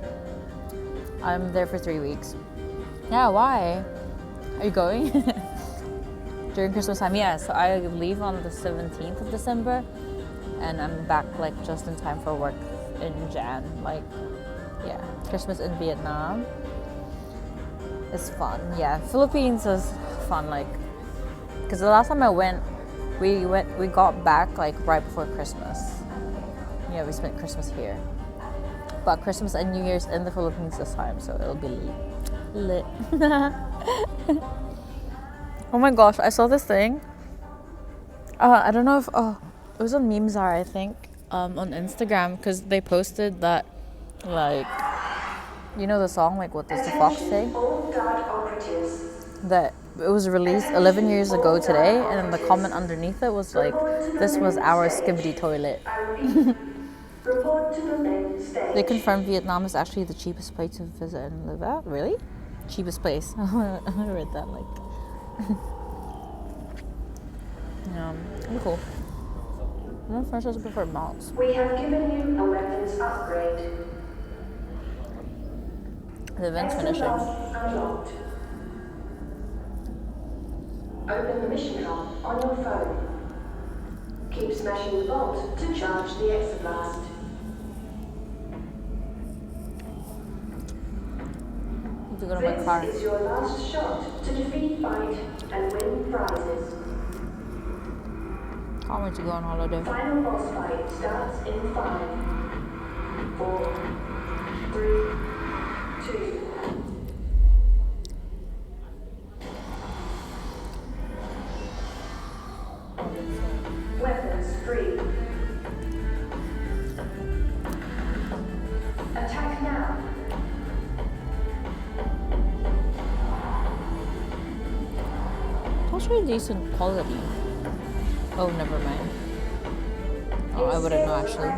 I'm there for 3 weeks. Yeah, why? Are you going? During Christmas time? Yeah, so I leave on the 17th of December and I'm back like just in time for work in Jan. Like, yeah, Christmas in Vietnam is fun. Yeah, Philippines is fun, like, because the last time I went, we got back like right before Christmas. Yeah, we spent Christmas here. But Christmas and New Year's in the Philippines this time, so it'll be lit. Oh my gosh, I saw this thing. I don't know if it was on Memezar, I think, on Instagram, because they posted that, like, you know the song, like, What Does the Fox Say? That it was released 11 years ago today, and then the comment underneath it was like, this was our Skibidi toilet. They confirmed Vietnam is actually the cheapest place to visit and live at. Really? Cheapest place. I read that, like. Yeah, pretty cool. I don't know if I prefer malts. We have given you a weapons upgrade. The event's finishing. Unlocked. Open the mission hub on your phone. Keep smashing the vault to charge the exoblast. To go to my car. This is your last shot to defeat Fight and win prizes. Can't wait to go on holiday. Final boss fight starts in 5, 4, 3, 2. Weapons free. Attack now. That's really decent quality. Oh, never mind. Oh, I wouldn't know actually.